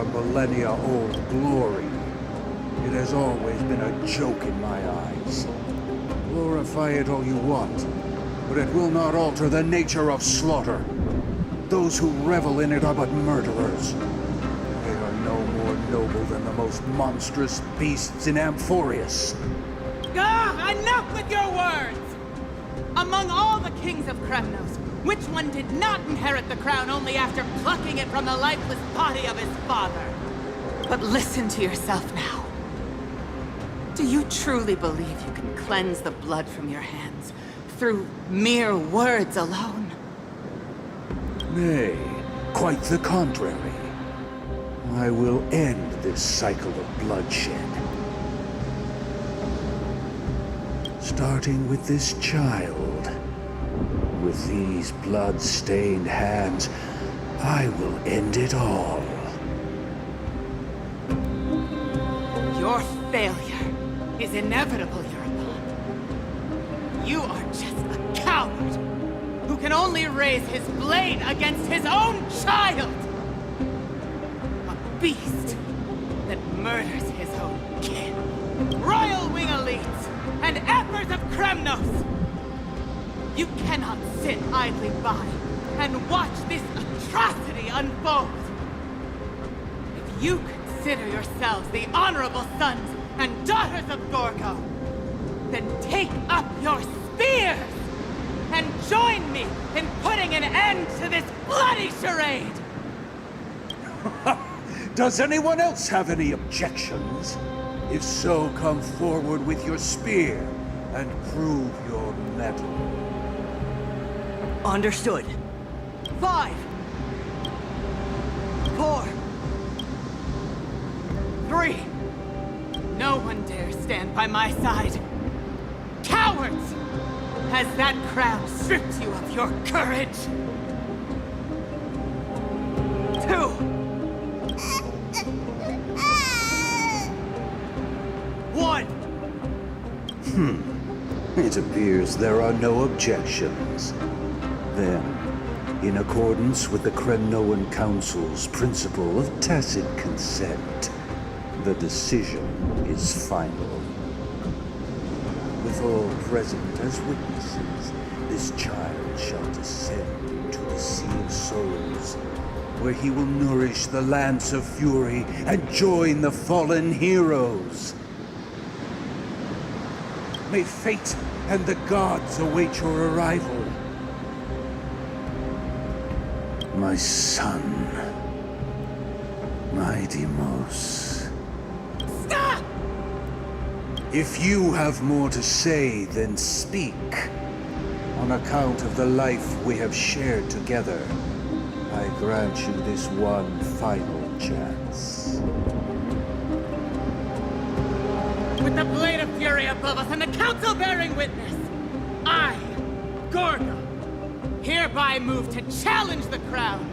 our millennia-old glory. It has always been a joke in my eyes. Glorify it all you want, but it will not alter the nature of slaughter. Those who revel in it are but murderers. They are no more noble than the most monstrous beasts in Amphorius. Enough with your words! Among all the kings of Kremnos, which one did not inherit the crown only after plucking it from the lifeless body of his father? But listen to yourself now. Do you truly believe you can cleanse the blood from your hands through mere words alone? Nay, quite the contrary. I will end this cycle of bloodshed. Starting with this child. With these blood-stained hands, I will end it all. Your failure is inevitable, Euripon. You are just a coward who can only raise his blade against his own child! A beast that murders his own kin. Royal wing elites and emperors of Kremnos! You cannot sit idly by and watch this atrocity unfold. If you consider yourselves the honorable sons and daughters of Gorgo, then take up your spears and join me in putting an end to this bloody charade! Does anyone else have any objections? If so, come forward with your spear and prove your mettle. Understood. 5, 4, 3. No one dares stand by my side. Cowards! Has that crown stripped you of your courage? 2. 1. It appears there are no objections. Then, in accordance with the Kremnoan Council's principle of tacit consent, the decision is final. With all present as witnesses, this child shall descend into the Sea of Souls, where he will nourish the Lance of Fury and join the fallen heroes. May fate and the gods await your arrival. My son, my Deimos. Stop! If you have more to say, then speak. On account of the life we have shared together, I grant you this one final chance. With the blade of fury above us and the council bearing witness, I, Gorgo, hereby move to challenge the crown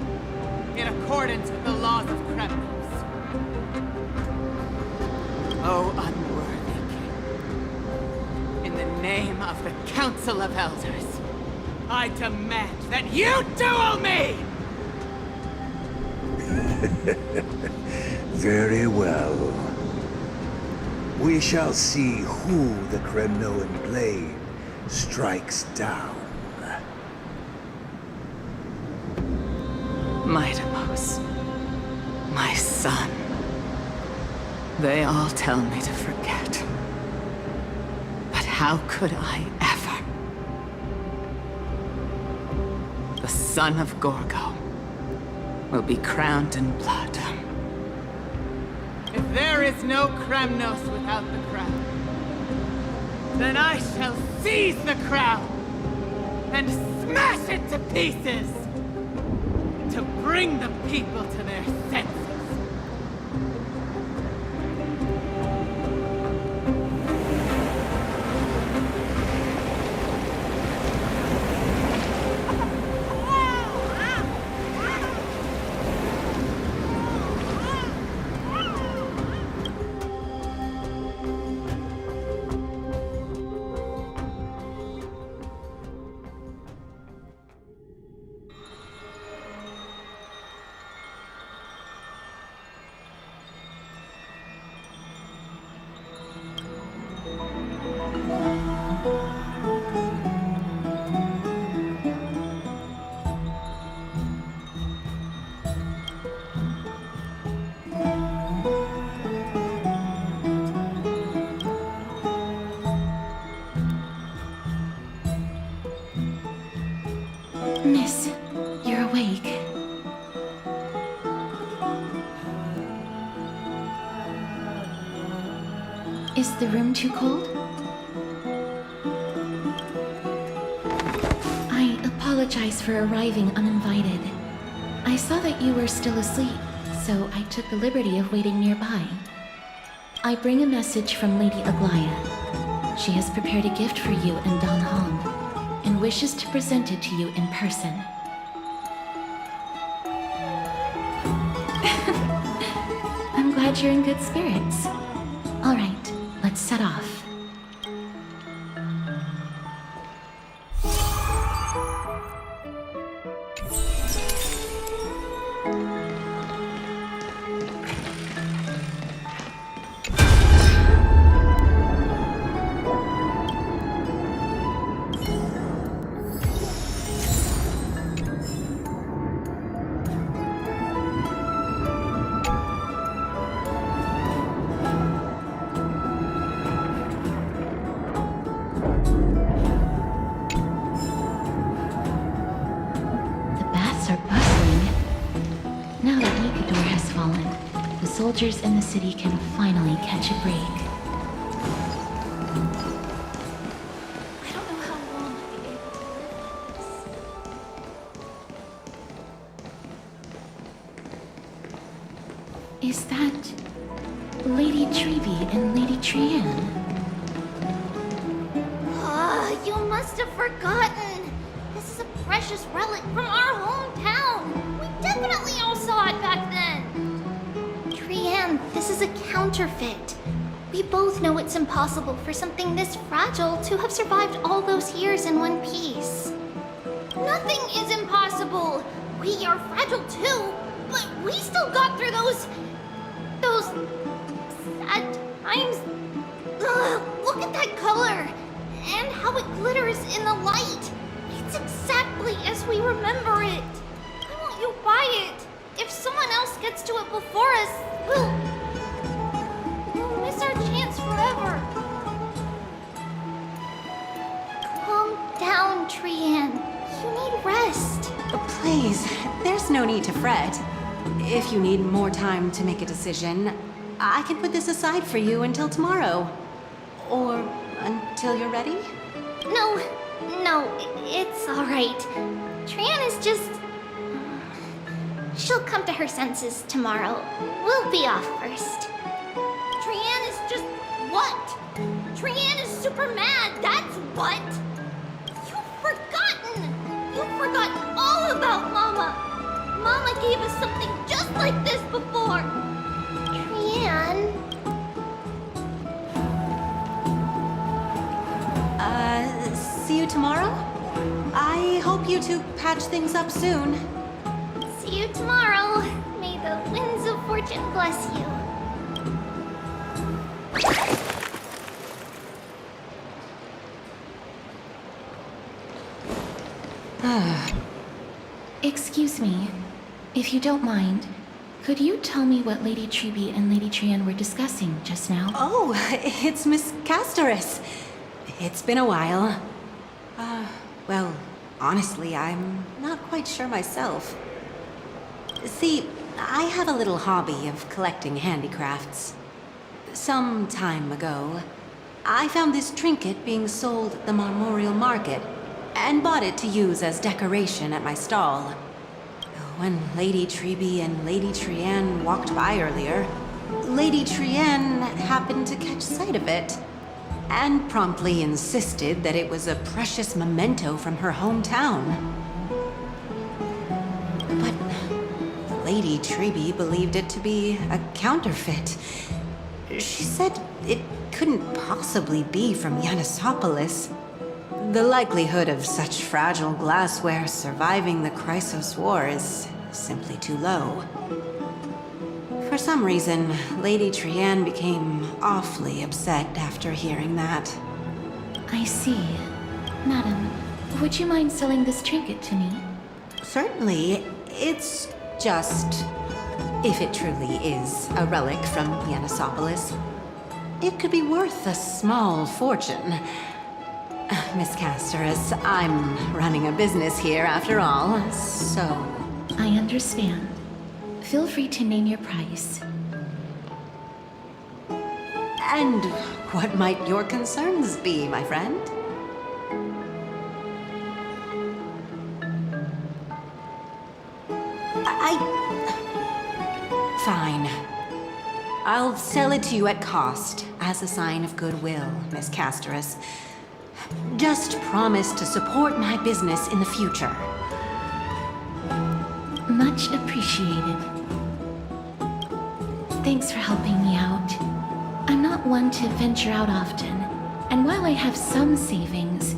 in accordance with the laws of Kremnos. O unworthy king, in the name of the Council of Elders, I demand that you duel me! Very well. We shall see who the Kremnoan blade strikes down. My Deimos, my son. They all tell me to forget. But how could I ever? The son of Gorgo will be crowned in blood. If there is no Kremnos without the crown, then I shall seize the crown and smash it to pieces to bring the people to their senses. Miss, you're awake. Is the room too cold? I apologize for arriving uninvited. I saw that you were still asleep, so I took the liberty of waiting nearby. I bring a message from Lady Aglaya. She has prepared a gift for you and Don Hong, and wishes to present it to you in person. I'm glad you're in good spirits. All right, let's set off. Soldiers in the city can finally catch a break. I don't know how long I'll be able to live like this. Is that Lady Treby and Lady Trianne? Ah, you must have forgotten. This is a precious relic from our hometown. We definitely all saw it back then. Trianne, this is a counterfeit. We both know it's impossible for something this fragile to have survived all those years in one piece. Nothing is impossible. We are fragile too, but we still got through those sad times. Ugh, look at that color and how it glitters in the light. It's exactly as we remember it. Why won't you buy it? If someone else gets to it before us, we'll miss our chance forever. Calm down, Trianne. You need rest. Please, there's no need to fret. If you need more time to make a decision, I can put this aside for you until tomorrow. Or until you're ready? No, it's all right. Trianne is just... She'll come to her senses tomorrow. We'll be off first. Trianne is just... what? Trianne is super mad, that's what! You've forgotten! You've forgotten all about Mama! Mama gave us something just like this before! Trianne... See you tomorrow? I hope you two patch things up soon. See you tomorrow. May the winds of fortune bless you. Excuse me, if you don't mind, could you tell me what Lady Treby and Lady Trianne were discussing just now? Oh, it's Miss Castoris. It's been a while. Well, honestly, I'm not quite sure myself. See, I have a little hobby of collecting handicrafts. Some time ago, I found this trinket being sold at the Memorial Market and bought it to use as decoration at my stall. When Lady Treby and Lady Trianne walked by earlier, Lady Trianne happened to catch sight of it and promptly insisted that it was a precious memento from her hometown. But Lady Treby believed it to be a counterfeit. She said it couldn't possibly be from Yanisopolis. The likelihood of such fragile glassware surviving the Chrysos War is simply too low. For some reason, Lady Trianne became awfully upset after hearing that. I see. Madam, would you mind selling this trinket to me? Certainly, it's just... if it truly is a relic from Yanisopolis, it could be worth a small fortune. Miss Casterus, I'm running a business here after all, so... I understand. Feel free to name your price. And what might your concerns be, my friend? Fine. I'll sell it to you at cost, as a sign of goodwill, Miss Casterus. Just promise to support my business in the future. Much appreciated. Thanks for helping me out. I'm not one to venture out often, and while I have some savings,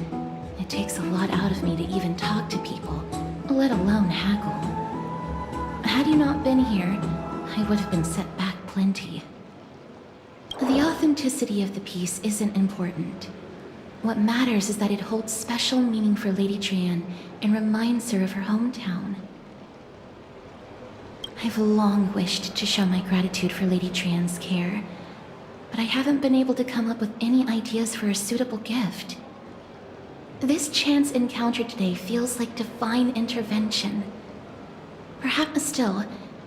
it takes a lot out of me to even talk to people, let alone haggle. Had you not been here, I would have been set back plenty. The authenticity of the piece isn't important. What matters is that it holds special meaning for Lady Trian and reminds her of her hometown. I've long wished to show my gratitude for Lady Trian's care, but I haven't been able to come up with any ideas for a suitable gift. This chance encounter today feels like divine intervention. Perhaps still,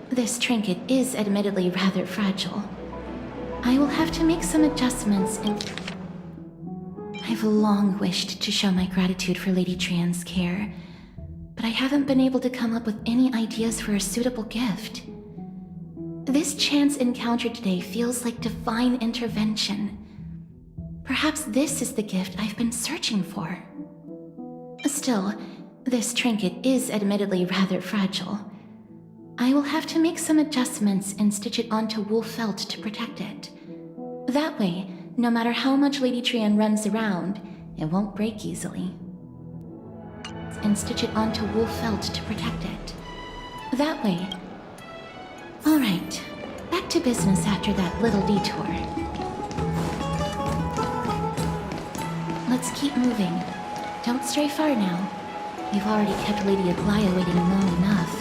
this trinket is admittedly rather fragile. I will have to make some adjustments and... I've long wished to show my gratitude for Lady Trian's care, but I haven't been able to come up with any ideas for a suitable gift. This chance encounter today feels like divine intervention. Perhaps this is the gift I've been searching for. Still, this trinket is admittedly rather fragile. I will have to make some adjustments and stitch it onto wool felt to protect it. That way, no matter how much Lady Trian runs around, it won't break easily. And stitch it onto wool felt to protect it. That way... Alright, back to business after that little detour. Let's keep moving. Don't stray far now. You've already kept Lady Aglaia waiting long enough.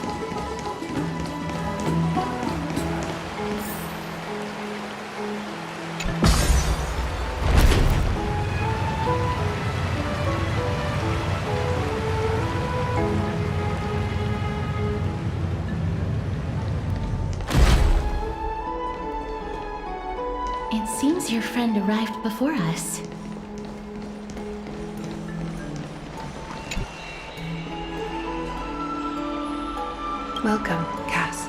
It seems your friend arrived before us. Welcome, Cass.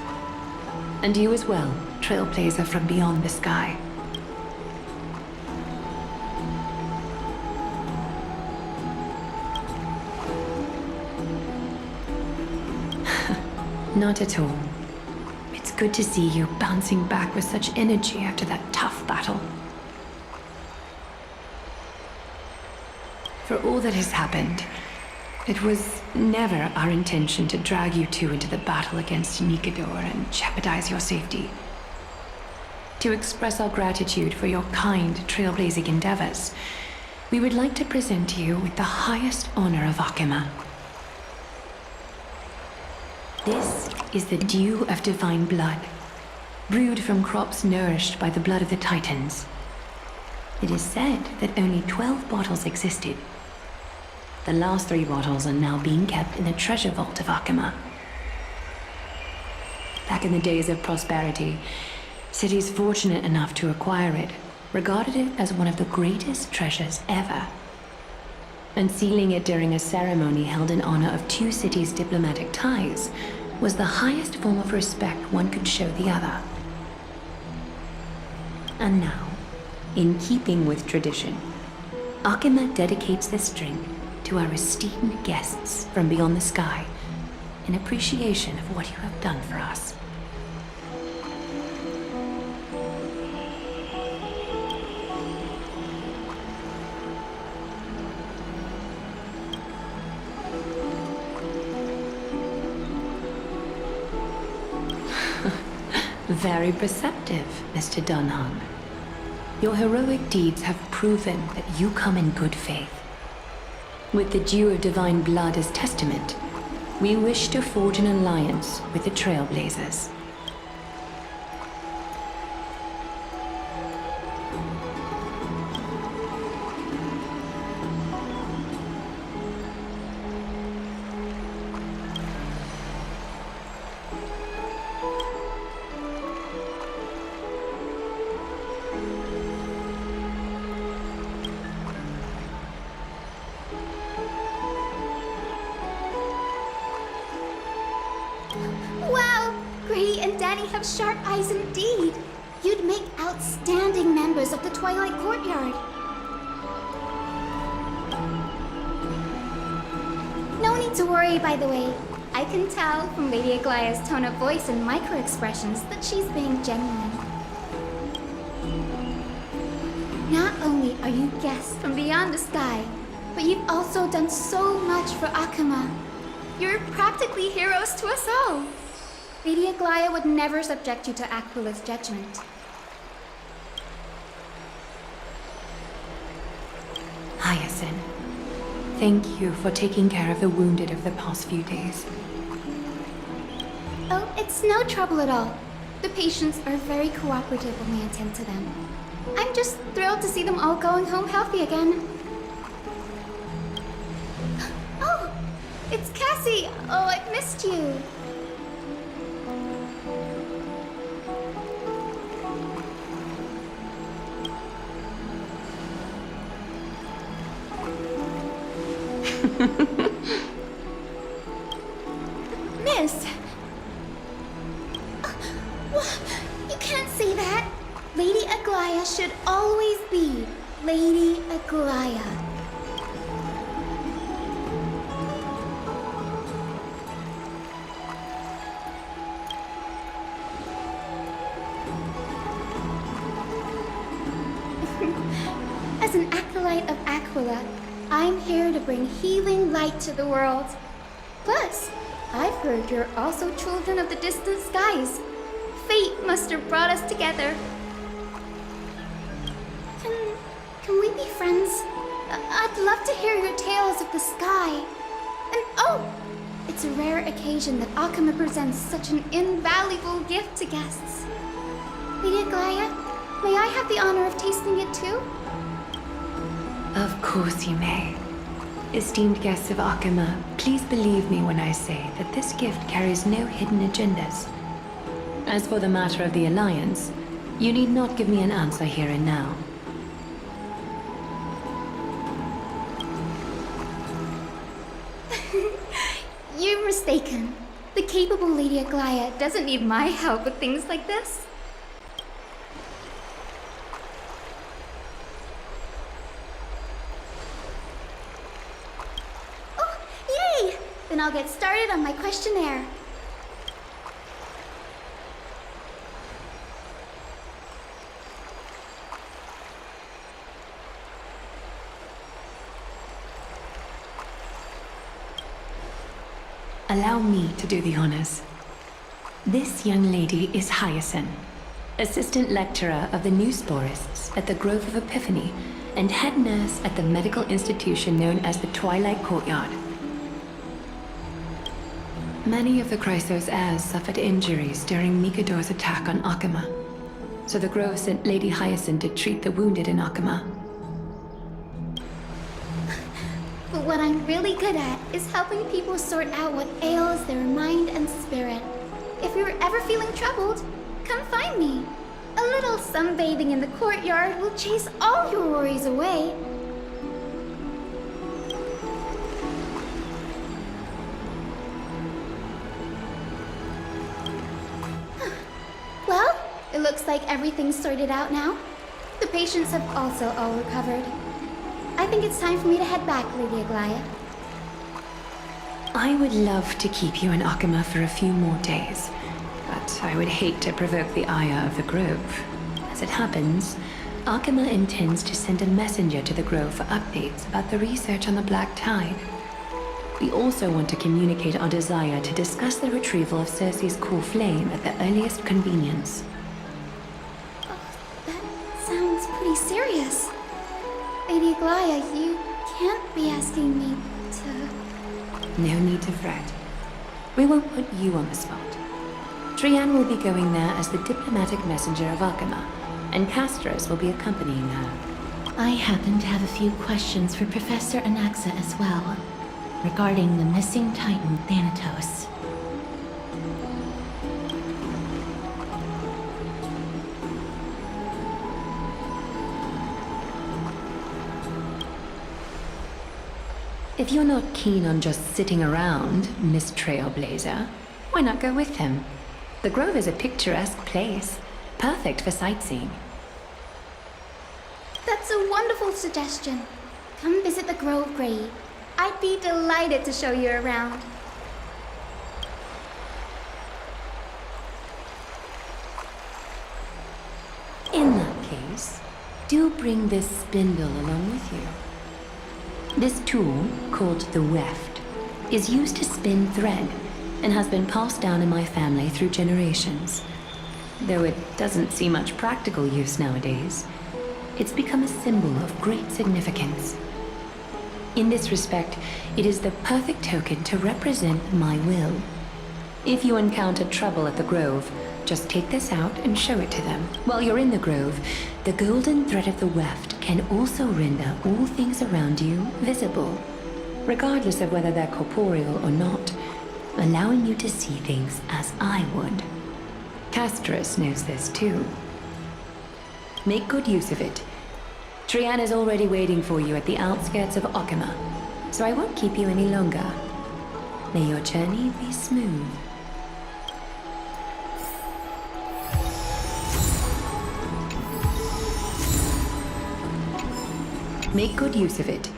And you as well, trailblazer from beyond the sky. Not at all. It's good to see you bouncing back with such energy after that tough battle. For all that has happened, it was never our intention to drag you two into the battle against Nikador and jeopardize your safety. To express our gratitude for your kind trailblazing endeavors, we would like to present you with the highest honor of Akima. This is the dew of divine blood, brewed from crops nourished by the blood of the Titans. It is said that only 12 bottles existed. The last 3 bottles are now being kept in the treasure vault of Akima. Back in the days of prosperity, cities fortunate enough to acquire it regarded it as one of the greatest treasures ever. Unsealing it during a ceremony held in honor of 2 cities' diplomatic ties was the highest form of respect one could show the other. And now, in keeping with tradition, Akima dedicates this drink to our esteemed guests from beyond the sky in appreciation of what you have done for us. Very perceptive, Mr. Dunham. Your heroic deeds have proven that you come in good faith. With the dew of divine blood as testament, we wish to forge an alliance with the Trailblazers. Gray and Danny have sharp eyes indeed. You'd make outstanding members of the Twilight Courtyard. No need to worry, by the way. I can tell from Lady Aglaya's tone of voice and micro-expressions that she's being genuine. Not only are you guests from beyond the sky, but you've also done so much for Akuma. You're practically heroes to us all. Lady Aglaya would never subject you to Aquila's judgment. Hyacinth, thank you for taking care of the wounded of the past few days. Oh, it's no trouble at all. The patients are very cooperative when we attend to them. I'm just thrilled to see them all going home healthy again. Oh, it's Cassie! Oh, I've missed you. Miss! You can't say that! Lady Aglaya should always be Lady Aglaya. As an acolyte of Aquila, I'm here to bring healing light to the world. Plus, I've heard you're also children of the distant skies. Fate must have brought us together. Can we be friends? I'd love to hear your tales of the sky. And oh, it's a rare occasion that Akuma presents such an invaluable gift to guests. Lady Aglaya, may I have the honor of tasting it too? Of course you may. Esteemed guests of Akuma, please believe me when I say that this gift carries no hidden agendas. As for the matter of the Alliance, you need not give me an answer here and now. You're mistaken. The capable Lady Aglaya doesn't need my help with things like this. Oh, yay! Then I'll get started on my questionnaire. Allow me to do the honors. This young lady is Hyacinth, assistant lecturer of the new sporists at the Grove of Epiphany and head nurse at the medical institution known as the Twilight Courtyard. Many of the Chrysos heirs suffered injuries during Mikador's attack on Akuma, so the Grove sent Lady Hyacinth to treat the wounded in Akuma. But what I'm really good at is helping people sort out what ails their mind and spirit. If you're ever feeling troubled, come find me. A little sunbathing in the courtyard will chase all your worries away. Well, it looks like everything's sorted out now. The patients have also all recovered. I think it's time for me to head back, Lady Aglaya. I would love to keep you in Akuma for a few more days, but I would hate to provoke the ire of the Grove. As it happens, Akuma intends to send a messenger to the Grove for updates about the research on the Black Tide. We also want to communicate our desire to discuss the retrieval of Circe's core flame at the earliest convenience. That sounds pretty serious. Lady Aglaya, you can't be asking me to... No need to fret. We won't put you on the spot. Trianne will be going there as the diplomatic messenger of Akuma, and Castorus will be accompanying her. I happen to have a few questions for Professor Anaxa as well, regarding the missing Titan Thanatos. If you're not keen on just sitting around, Miss Trailblazer, why not go with him? The Grove is a picturesque place, perfect for sightseeing. That's a wonderful suggestion. Come visit the Grove, Gray. I'd be delighted to show you around. In that case, do bring this spindle along with you. This tool, called the weft, is used to spin thread and has been passed down in my family through generations. Though it doesn't see much practical use nowadays, it's become a symbol of great significance. In this respect, it is the perfect token to represent my will. If you encounter trouble at the Grove, just take this out and show it to them. While you're in the Grove, the golden thread of the weft can also render all things around you visible, regardless of whether they're corporeal or not, allowing you to see things as I would. Castorus knows this too. Make good use of it. Trian is already waiting for you at the outskirts of Okima, so I won't keep you any longer. May your journey be smooth. Make good use of it.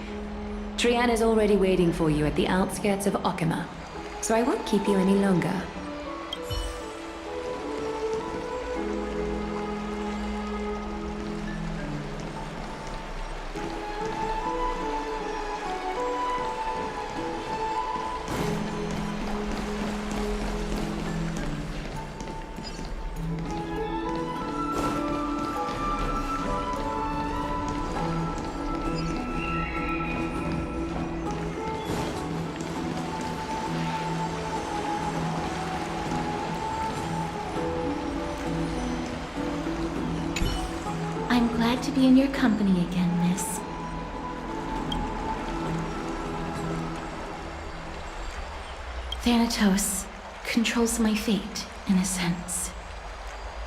Trian is already waiting for you at the outskirts of Okima, so I won't keep you any longer. I'm glad to be in your company again, miss. Thanatos controls my fate, in a sense.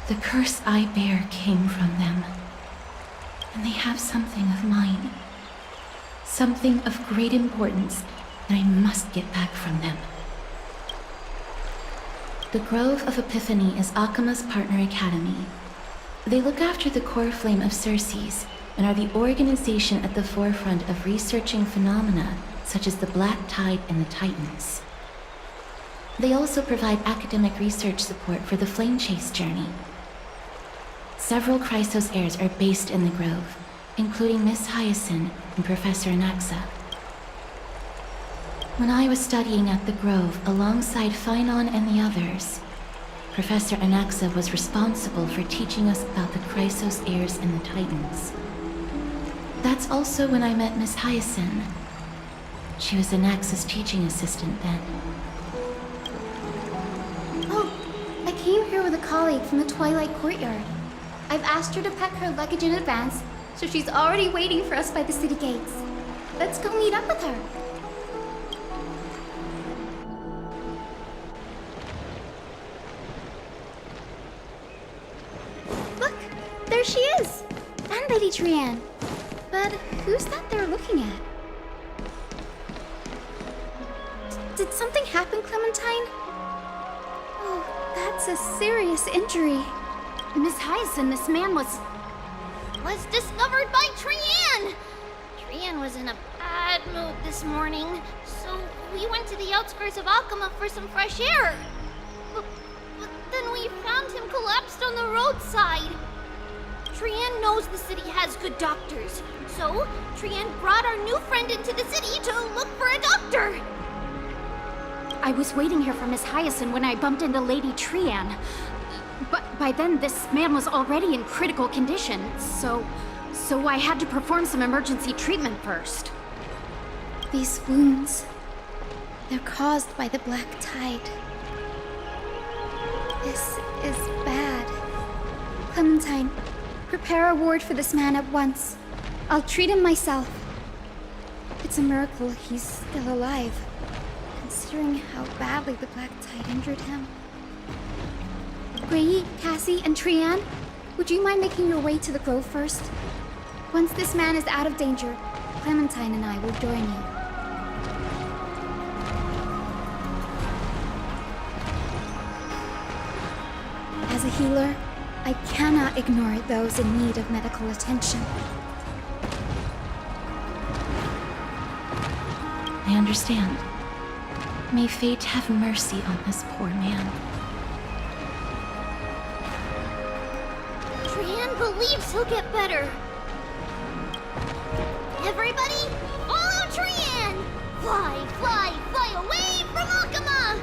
The curse I bear came from them. And they have something of mine. Something of great importance that I must get back from them. The Grove of Epiphany is Akima's partner academy. They look after the core flame of Circes and are the organization at the forefront of researching phenomena such as the Black Tide and the Titans. They also provide academic research support for the Flame Chase journey. Several Chrysos heirs are based in the Grove, including Miss Hyacinth and Professor Anaxa. When I was studying at the Grove alongside Phynon and the others, Professor Anaxa was responsible for teaching us about the Chrysos heirs and the Titans. That's also when I met Miss Hyacinth. She was Anaxa's teaching assistant then. Oh, I came here with a colleague from the Twilight Courtyard. I've asked her to pack her luggage in advance, so she's already waiting for us by the city gates. Let's go meet up with her. Look, there she is! And Lady Trian. But who's that they're looking at? Did something happen, Clementine? Oh, that's a serious injury. Miss Hyacinth, this man was discovered by Trian! Trian was in a bad mood this morning, so we went to the outskirts of Okima for some fresh air. But then we found him collapsed on the roadside. Trian knows the city has good doctors, so Trian brought our new friend into the city to look for a doctor. I was waiting here for Miss Hyacinth when I bumped into Lady Trian. But by then, this man was already in critical condition, so I had to perform some emergency treatment first. These wounds, they're caused by the Black Tide. This is bad. Clementine, prepare a ward for this man at once. I'll treat him myself. It's a miracle he's still alive, considering how badly the Black Tide injured him. Gray, Cassie, and Trian, would you mind making your way to the Grove first? Once this man is out of danger, Clementine and I will join you. a healer, I cannot ignore those in need of medical attention. I understand. May fate have mercy on this poor man. Trian believes he'll get better. Everybody, follow Trian! Fly, fly, fly away from Akama!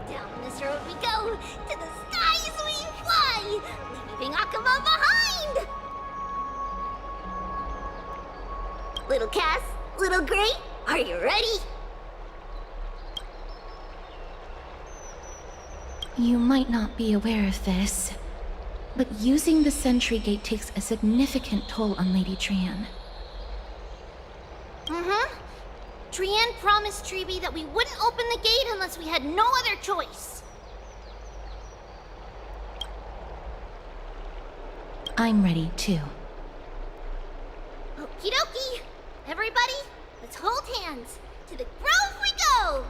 Down this road we go, to the skies we fly, leaving Akama behind! Little Cass, little Gray, are you ready? You might not be aware of this, but using the sentry gate takes a significant toll on Lady Trian. Trian promised Treeby that we wouldn't open the gate unless we had no other choice. I'm ready too. Okie dokie. Everybody, let's hold hands. To the grove we go!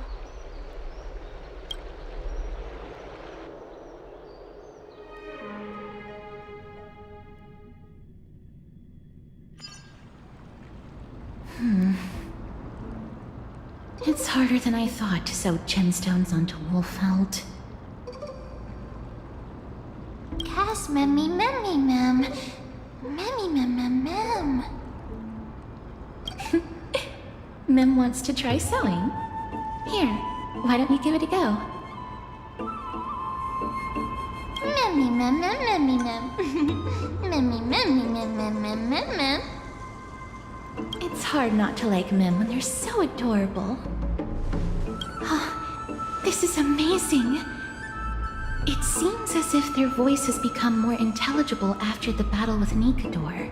It's harder than I thought to sew gemstones onto Wolfeld. Cass, memmy, memmy, mem. Memmy, mem, mem, mem. Mem wants to try sewing. Here, why don't you give it a go? Memmy, mem, mem, memmy, mem. Memmy, memmy, mem, mem, mem, mem, mem. It's hard not to like Mem when they're so adorable. Oh, this is amazing. It seems as if their voice has become more intelligible after the battle with Nikador.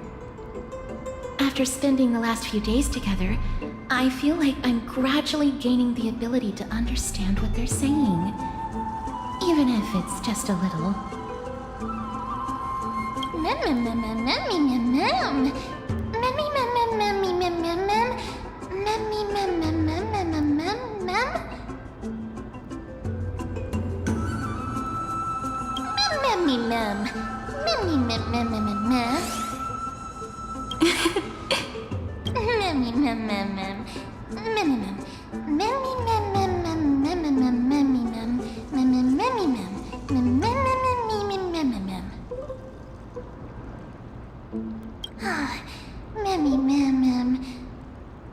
After spending the last few days together, I feel like I'm gradually gaining the ability to understand what they're saying. Even if it's just a little. Mem, mem, mem, mem, memmy, mem, mem. Memmy, mem, mem, memmy, mem, mem, mem. Memmy, mem, mem, mem, mem, mem, mem, mem. Memmy, mem. Memmy, mem, mem, mem, mem, mem. Memmy, mem, mem, mem. Memmy, mem. Memmy, mem, mem, mem, mem, mem, mem, memmy, mem. Memmy, memmy, mem. Mem, mem, mem, mem, mem, mem, mem, mem. Memmy, mem, mem.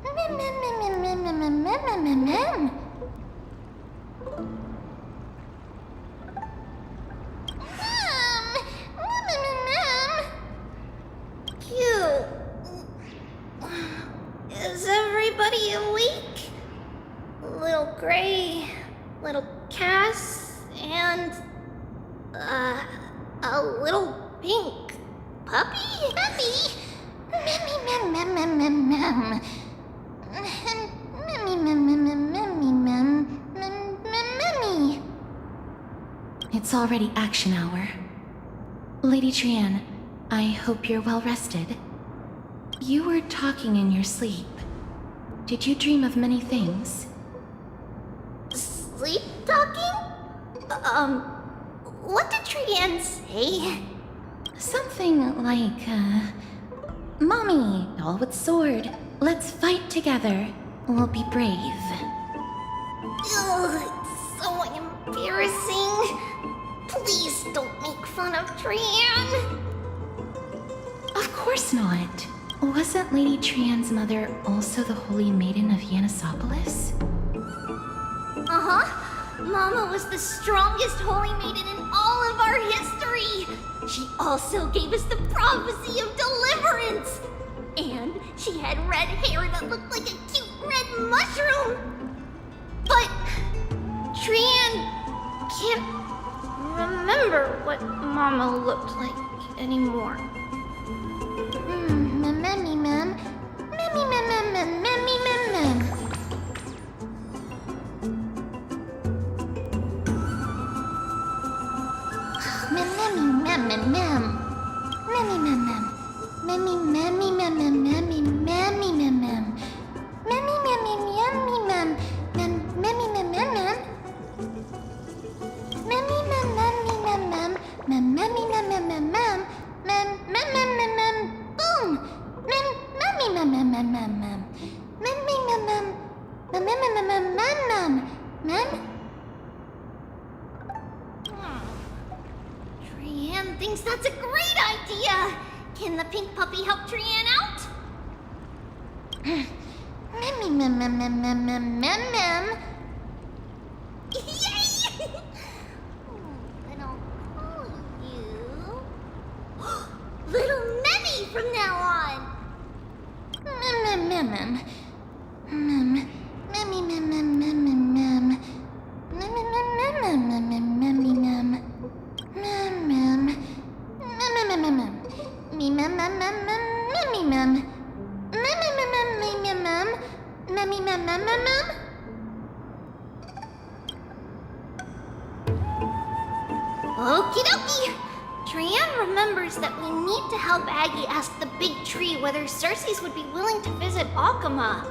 Mem, mem, mem, mem, mem, mem, mem, mem, mem, mem. Cute. Is everybody awake? Little Gray, little Cass, and a little pink puppy? Memmy! Memmy, mem, mem, mem, mem, mem. Memmy, mem, mem, mem, memmy, mem, mem, mem, memmy. It's already action hour. Lady Trian, I hope you're well rested. You were talking in your sleep. Did you dream of many things? Sleep talking? What did Trian say? Something like, Mommy, doll with sword, let's fight together. We'll be brave. Ugh, it's so embarrassing. Please don't make fun of Trian. Of course not. Wasn't Lady Trian's mother also the Holy Maiden of Yanisopolis? Mama was the strongest holy maiden in all of our history. She also gave us the prophecy of deliverance. And she had red hair that looked like a cute red mushroom. But Trian can't remember what Mama looked like anymore. Memmy, mem. Memmy, mem, mem, mem, memmy, mem, mem. Mem, memmy, mem, mem, mem. Memmy, mem, mem. Memmy, memmy, memmy, memmy, memmy, memmy, memmy, memmy, memmy, mem, mem, memmy, mem, mem, mem, memmy, mem, memmy, mem, mem, mem, memmy, mem, mem, mem, mem, mem, mem, mem, mem, mem, boom, mem, memmy, mem, mem, mem, mem, mem, memmy, mem, mem, mem, mem, mem, mem, mem, mem, mem. Trianne thinks that's a great idea. Can the pink puppy help Trianne out? Memmy, mem, mem, mem, mem, mem, mem, mem. Yay! Then I'll call you Little Memmy from now on. Mem, mem, mem, mem, mem, memmy, mem, mem, mem, mem, mem, mem, mem, mem, mem, mem, mem, memmy, mem, mem, mem, mem, mem, mem, mem, mem. Me mem mem mem mem memmy mem mem mem mem mem mem mem memmy mem mem mem mem. Okie dokie. Trianne remembers that we need to help Aggie ask the big tree whether Cersei's would be willing to visit Akama.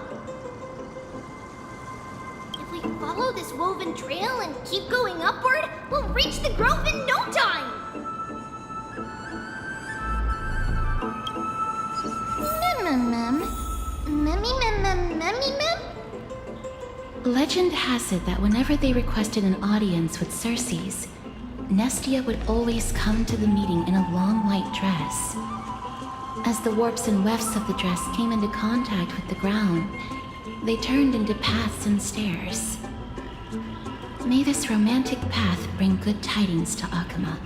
If we follow this woven trail and keep going upward, we'll reach the grove in no time. Mem, mem, memmy, mem, mem, memmy, mem. Legend has it that whenever they requested an audience with Cersei's, Nestia would always come to the meeting in a long white dress. As the warps and wefts of the dress came into contact with the ground, they turned into paths and stairs. May this romantic path bring good tidings to Akama.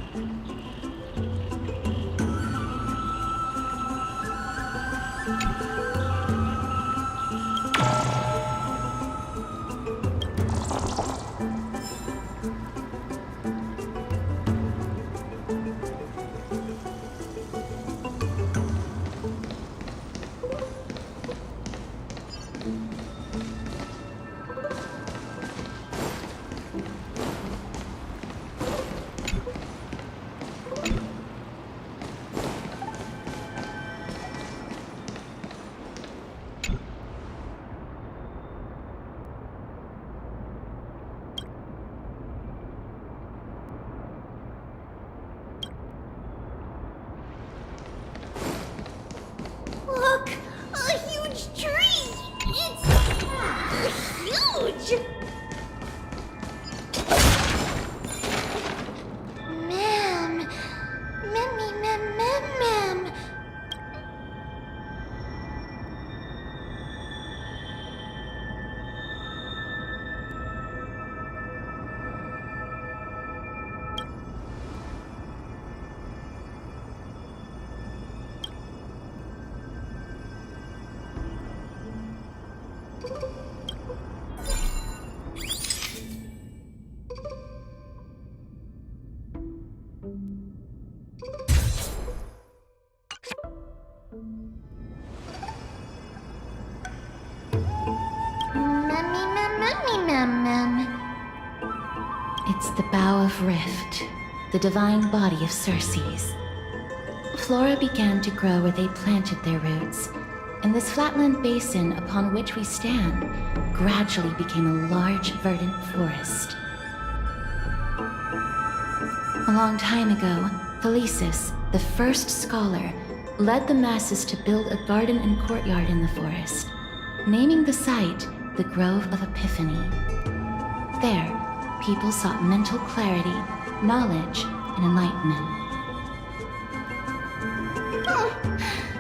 Look, a huge tree. It's huge. Ma'am, memmy, mem, mem, mem. Memmy, mem, memmy, mem, mem. It's the Bough of Rift, the divine body of Cersei's. Flora began to grow where they planted their roots, and this flatland basin upon which we stand gradually became a large, verdant forest. A long time ago, Felicis, the first scholar, led the masses to build a garden and courtyard in the forest, naming the site the Grove of Epiphany. There, people sought mental clarity, knowledge, and enlightenment.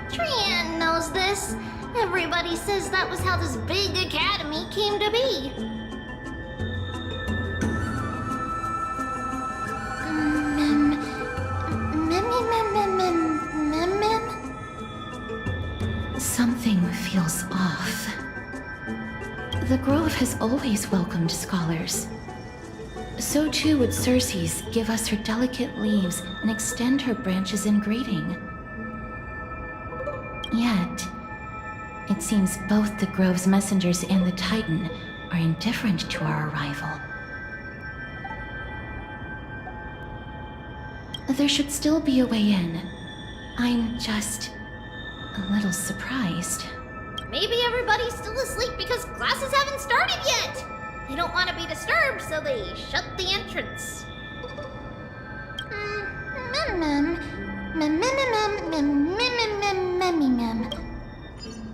Trianne knows this. Everybody says that was how this big academy came to be. Something feels off. The Grove has always welcomed scholars. So too would Cersei's give us her delicate leaves and extend her branches in greeting. Yet, it seems both the Grove's messengers and the Titan are indifferent to our arrival. There should still be a way in. I'm just a little surprised. Maybe everybody's still asleep because classes haven't started yet. They don't want to be disturbed, so they shut the entrance.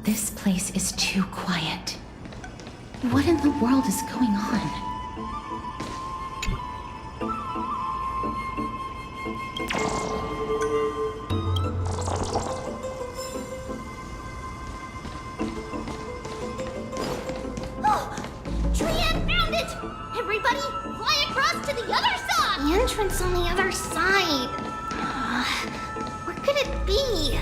This place is too quiet. What in the world is going on? Everybody, fly across to the other side! The entrance on the other side. Where could it be?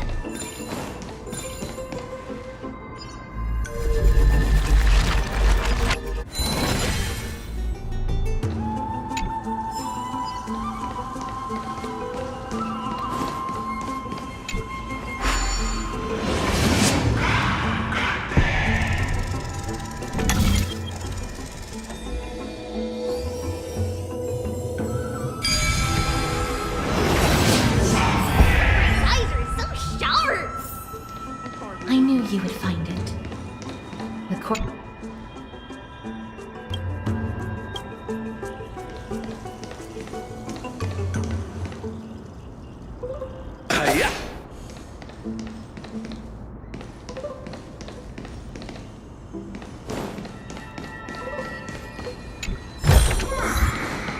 I knew you would find it. The cor- Hiya!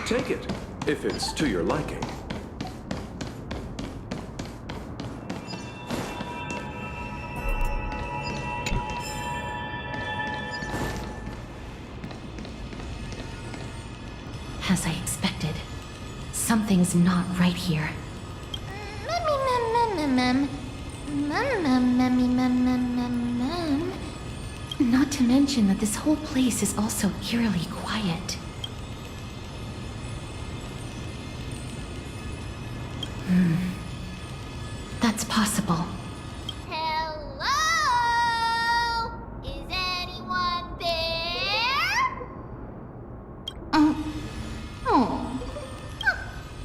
Take it, if it's to your liking. As I expected, something's not right here. Not to mention that this whole place is also eerily quiet. That's possible. Hello? Is anyone there? Oh.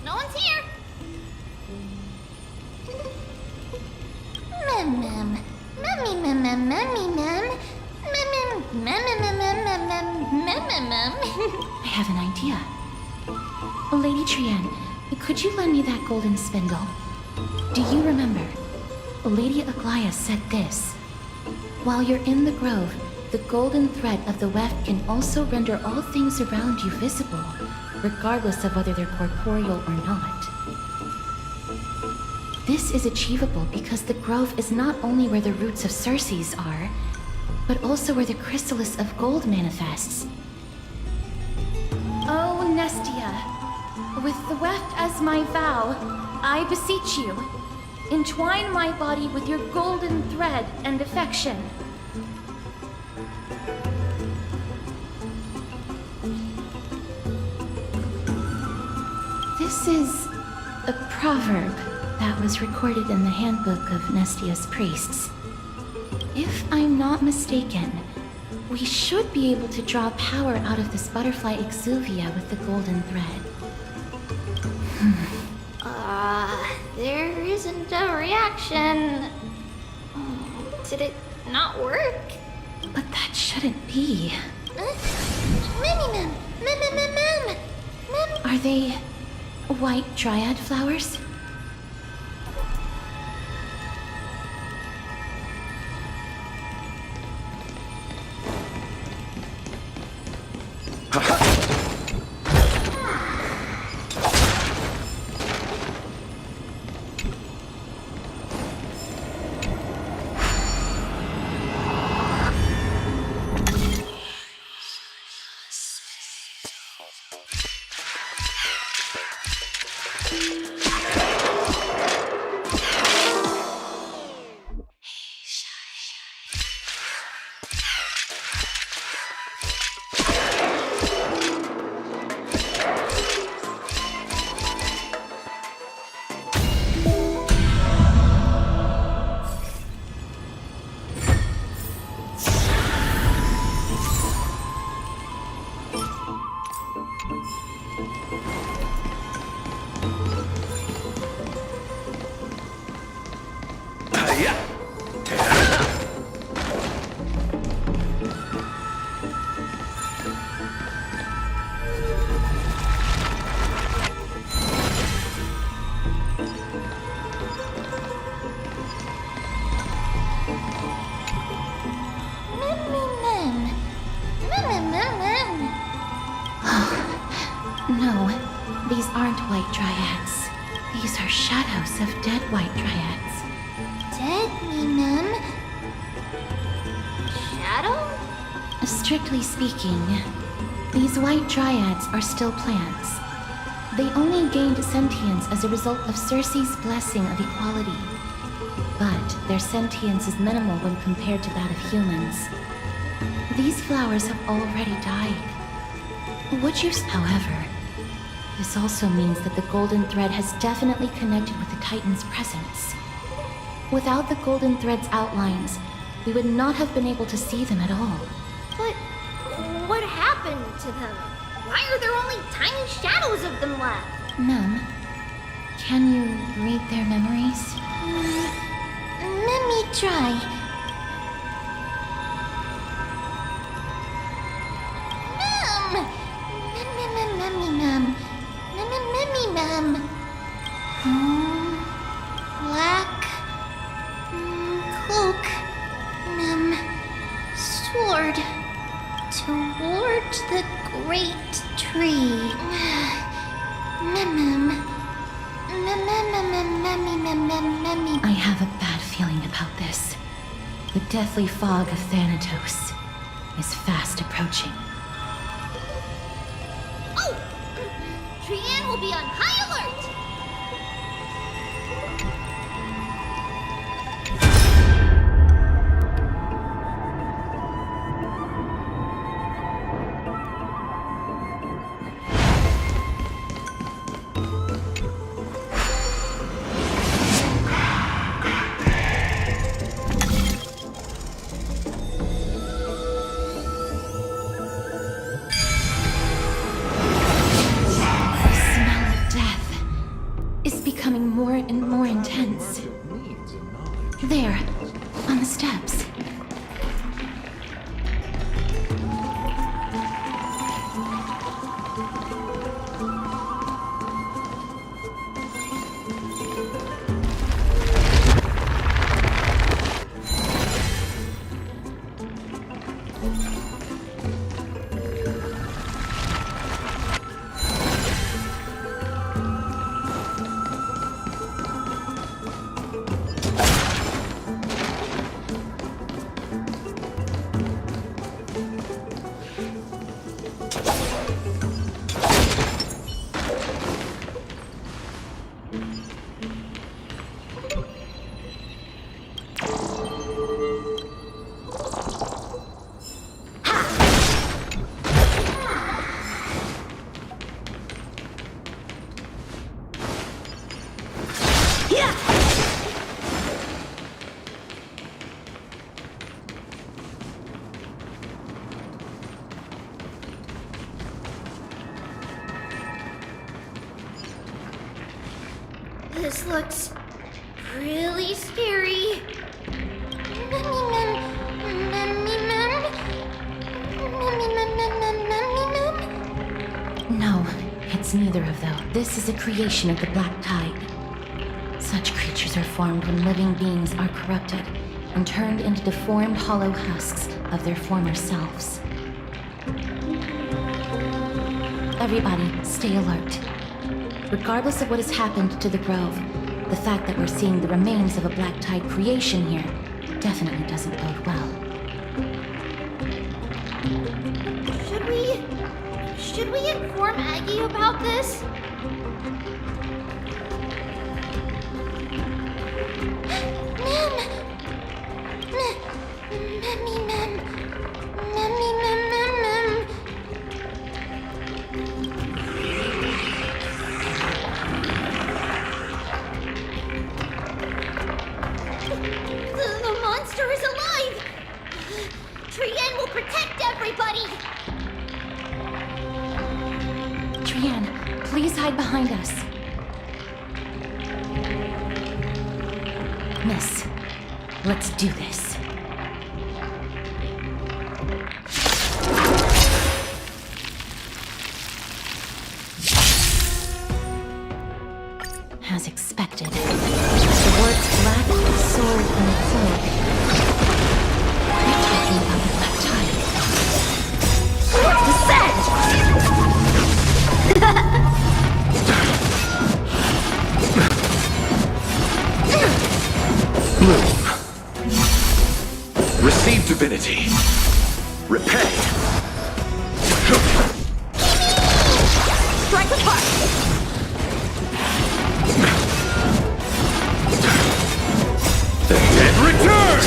No one's here. Mem mem. Memmy mem mem memmy mem. Mem mem mem mem mem mem mem mem mem. I have an idea. Lady Trienne, could you lend me that golden spindle? Do you remember? Lady Aglaia said this. While you're in the grove, the golden thread of the weft can also render all things around you visible, regardless of whether they're corporeal or not. This is achievable because the grove is not only where the roots of Circes are, but also where the chrysalis of gold manifests. Oh, Nestia, with the weft as my vow, I beseech you, entwine my body with your golden thread and affection. This is a proverb that was recorded in the handbook of Nestia's priests. If I'm not mistaken, we should be able to draw power out of this butterfly exuvia with the golden thread. There isn't a reaction. Did it not work? But that shouldn't be. Memmy mem. Mem mem mem mem. Mem. Are they white dryad flowers? shadows of dead white dryads. Dead, Mem? Shadow? Strictly speaking, these white dryads are still plants. They only gained sentience as a result of Circe's blessing of equality. But their sentience is minimal when compared to that of humans. These flowers have already died. However, this also means that the golden thread has definitely connected with the Titan's presence. Without the golden thread's outlines, we would not have been able to see them at all. But what happened to them? Why are there only tiny shadows of them left? Mem, can you read their memories? Let me try. Black cloak, sword toward the great tree. I have a bad feeling about this. The deathly fog of Thanatos is fast approaching. Oh! Trian will be on high alert! More and more intense. There, on the steps. This looks really scary. No, it's neither of those. This is a creation of the Black Tide. Such creatures are formed when living beings are corrupted and turned into deformed hollow husks of their former selves. Everybody, stay alert. Regardless of what has happened to the Grove, the fact that we're seeing the remains of a Black Tide creation here definitely doesn't bode well. Should we inform Aggie about this? The monster is alive! Trian will protect everybody! Trian, please hide behind us. Miss, let's do this. As expected, the words black, sword, and cloak. They're talking about the Black Tide. Descend! Bloom. Receive divinity. Repay. Strike apart! The dead return!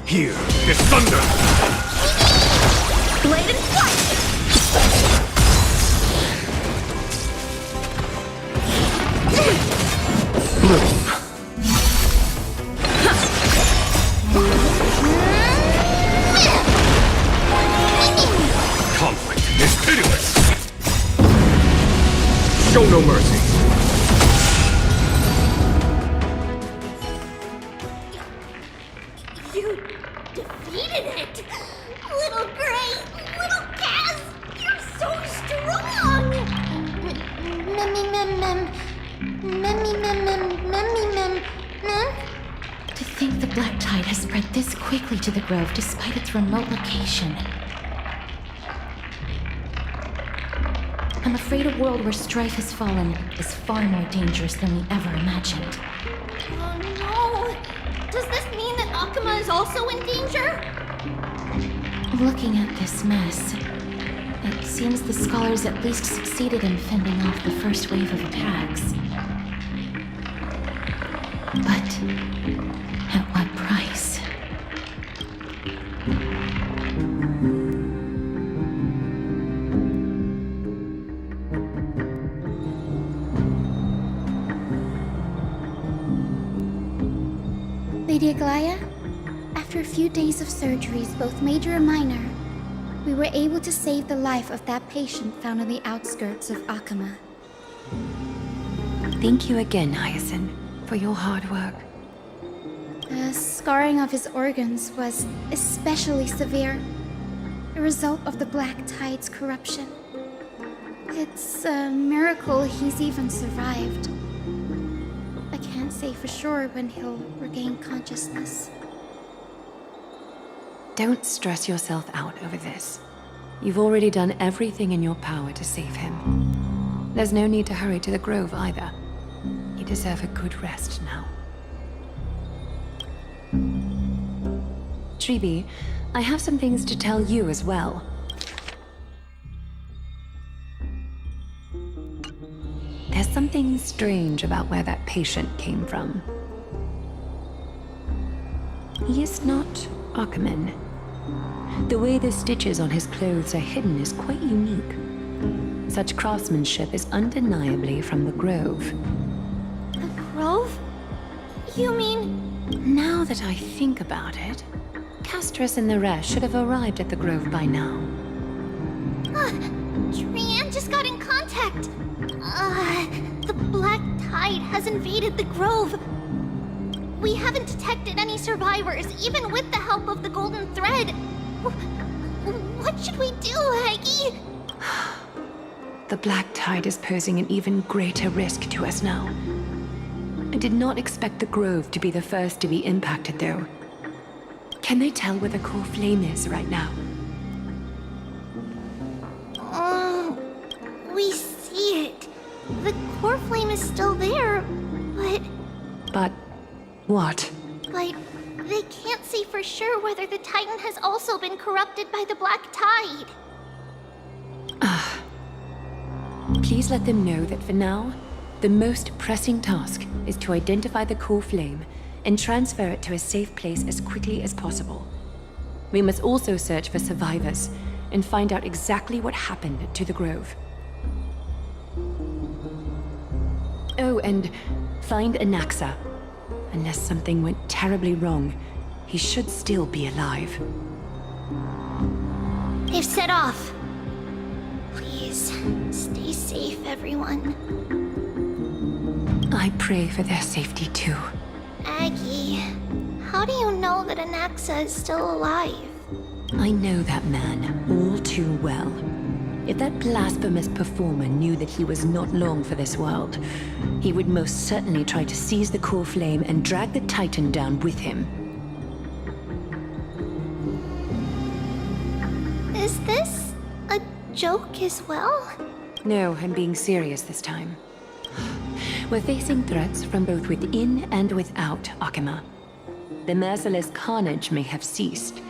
Here is thunder! Blade and flight! Bloom. Conflict is pitiless! Show no mercy! You defeated it! Little Gray! Little Kaz! You're so strong! To think the black tide has spread this quickly to the grove despite its remote location. I'm afraid a world where strife has fallen is far more dangerous than we ever imagined. Oh no! Does this mean that Akuma is also in danger? Looking at this mess, it seems the scholars at least succeeded in fending off the first wave of attacks. But at what price? Lady Aglaya, after a few days of surgeries, both major and minor, we were able to save the life of that patient found on the outskirts of Akuma. Thank you again, Hyacinth, for your hard work. The scarring of his organs was especially severe, a result of the Black Tide's corruption. It's a miracle he's even survived. I can't say for sure when he'll regain consciousness. Don't stress yourself out over this. You've already done everything in your power to save him. There's no need to hurry to the grove either. You deserve a good rest now. Tribi, I have some things to tell you as well. There's something strange about where that patient came from. He is not Akuman. The way the stitches on his clothes are hidden is quite unique. Such craftsmanship is undeniably from the Grove. The Grove? You mean... Now that I think about it, Castorus and the rest should have arrived at the Grove by now. Trian just got in contact. The Black Tide has invaded the Grove. We haven't detected any survivors, even with the help of the Golden Thread. What should we do, Aggie? The Black Tide is posing an even greater risk to us now. I did not expect the Grove to be the first to be impacted, though. Can they tell where the core flame is right now? We see it. The core flame is still there, but... But what? But they can't say for sure whether the Titan has also been corrupted by the Black Tide. Please let them know that for now, the most pressing task is to identify the core flame and transfer it to a safe place as quickly as possible. We must also search for survivors and find out exactly what happened to the Grove. Oh, and find Anaxa. Unless something went terribly wrong, he should still be alive. They've set off. Please, stay safe, everyone. I pray for their safety too. Aggie, how do you know that Anaxa is still alive? I know that man all too well. If that blasphemous performer knew that he was not long for this world, he would most certainly try to seize the core flame and drag the Titan down with him. Is this a joke as well? No, I'm being serious this time. We're facing threats from both within and without Akima. The merciless carnage may have ceased,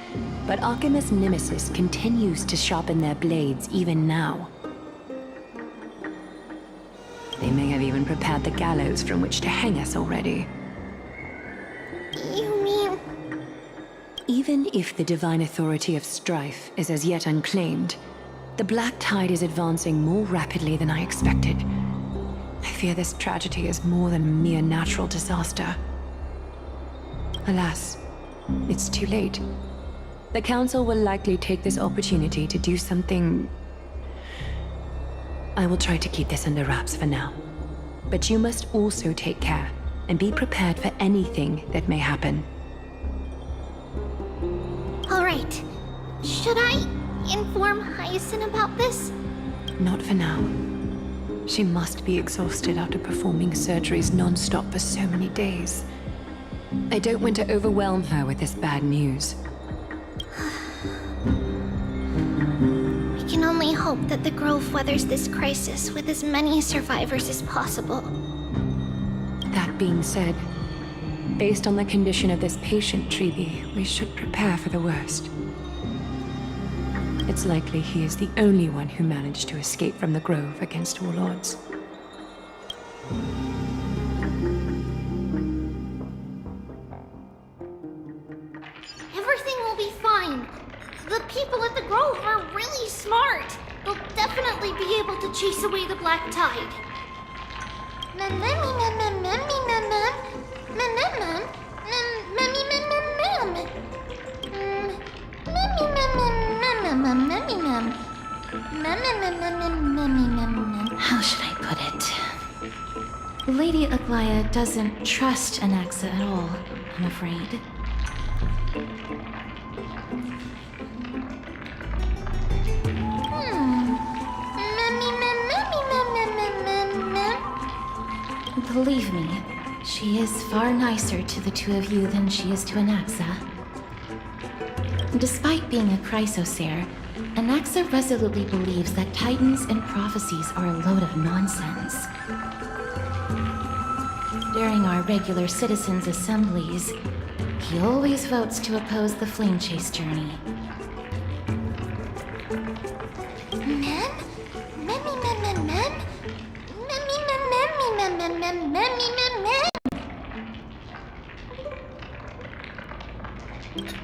but Akima's nemesis continues to sharpen their blades even now. They may have even prepared the gallows from which to hang us already. You mean... Even if the divine authority of strife is as yet unclaimed, the Black Tide is advancing more rapidly than I expected. I fear this tragedy is more than a mere natural disaster. Alas, it's too late. The Council will likely take this opportunity to do something... I will try to keep this under wraps for now. But you must also take care and be prepared for anything that may happen. All right. Should I inform Hyacinth about this? Not for now. She must be exhausted after performing surgeries non-stop for so many days. I don't want to overwhelm her with this bad news. We can only hope that the Grove weathers this crisis with as many survivors as possible. That being said, based on the condition of this patient, Treeby, we should prepare for the worst. It's likely he is the only one who managed to escape from the Grove against all odds. Everything will be fine. The people at the Grove are really smart. They'll definitely be able to chase away the Black Tide. How should I put it? Lady Aglaya doesn't trust Anaxa at all, I'm afraid. Believe me, she is far nicer to the two of you than she is to Anaxa. Despite being a Chrysosaur, Anaxa resolutely believes that Titans and prophecies are a load of nonsense. During our regular citizens' assemblies, he always votes to oppose the Flame Chase journey.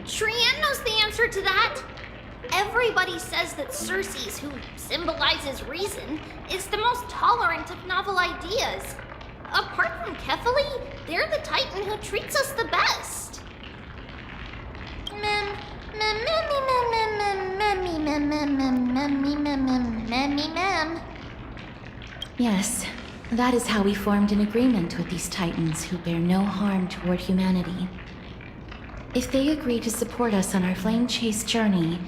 Trian knows the answer to that. Everybody says that Circes, who symbolizes reason, is the most tolerant of novel ideas. Apart from Kefali, they're the Titan who treats us the best. Yes, that is how we formed an agreement with these Titans who bear no harm toward humanity. If they agree to support us on our Flame Chase journey,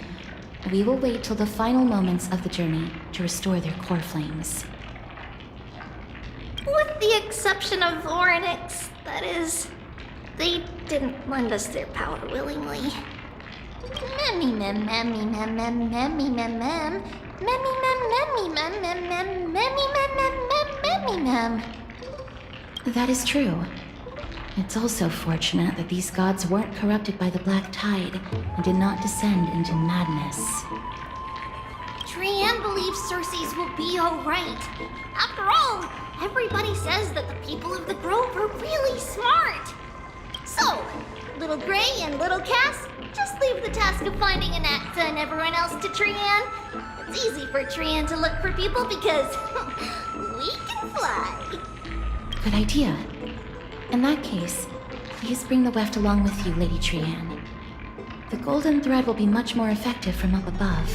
we will wait till the final moments of the journey to restore their core flames. With the exception of Orynyx, that is, they didn't lend us their power willingly. That is true. It's also fortunate that these gods weren't corrupted by the Black Tide and did not descend into madness. Trian believes Circes will be alright. After all, everybody says that the people of the Grove are really smart. So, Little Gray and Little Cass, just leave the task of finding Anaxa and everyone else to Trian. It's easy for Trian to look for people because we can fly. Good idea. In that case, please bring the weft along with you, Lady Trian. The golden thread will be much more effective from up above.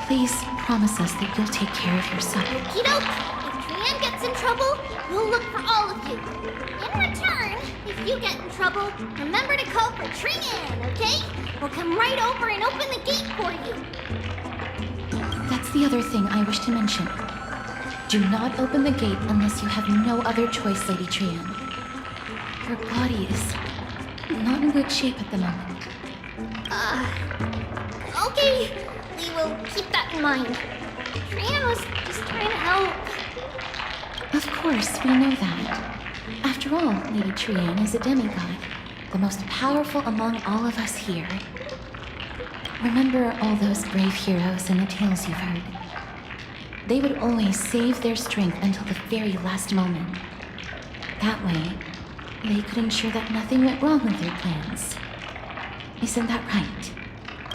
Please promise us that you'll take care of yourself. Okey-doke. If Trian gets in trouble, we'll look for all of you. In return, if you get in trouble, remember to call for Trian, okay? We'll come right over and open the gate for you. That's the other thing I wish to mention. Do not open the gate unless you have no other choice, Lady Trian. Your body is not in good shape at the moment. Okay. We will keep that in mind. Trian was just trying to help. Of course, we know that. After all, Lady Trian is a demigod, the most powerful among all of us here. Remember all those brave heroes and the tales you've heard. They would always save their strength until the very last moment. That way, they could ensure that nothing went wrong with their plans. Isn't that right?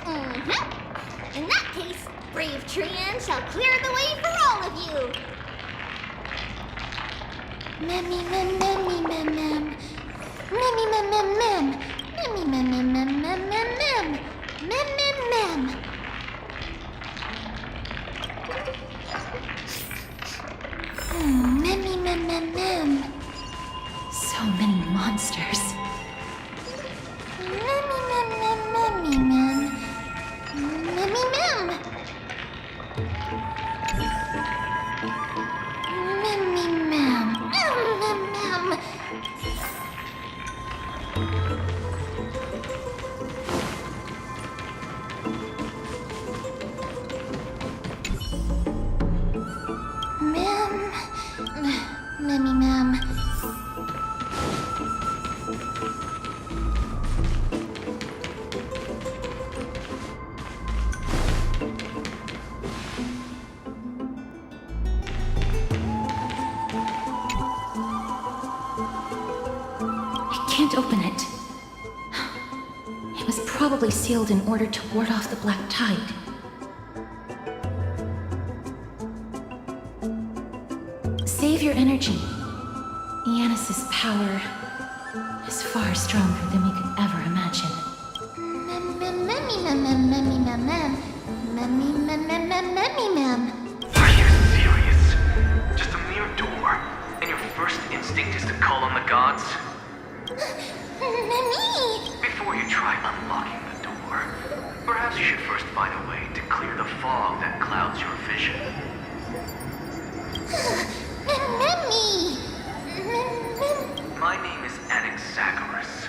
Mm-hmm. In that case, brave Trian shall clear the way for all of you. Memmy mem memmy mem mem. Memmy mem mem mem. Memmy mem mem mem mem mem mem. Mem mem mem. Memmy mem mem mem. So many monsters. Memmy mem mem memmy mem. Memmy mem. Memmy mem. Mem mem mem. Memmy mem. I can't open it. It was probably sealed in order to ward off the black tide. Save your energy. Yanis's power is far stronger than we could ever imagine. Memmy mem mem memmy mem mem. Memmy mem mem mem memmy mem. Are you serious? Just a mere door, and your first instinct is to call on the gods? Memmy! Before you try unlocking the door, perhaps you should first find a way to clear the fog that clouds your vision. Memmy! My name is Anaxagoras,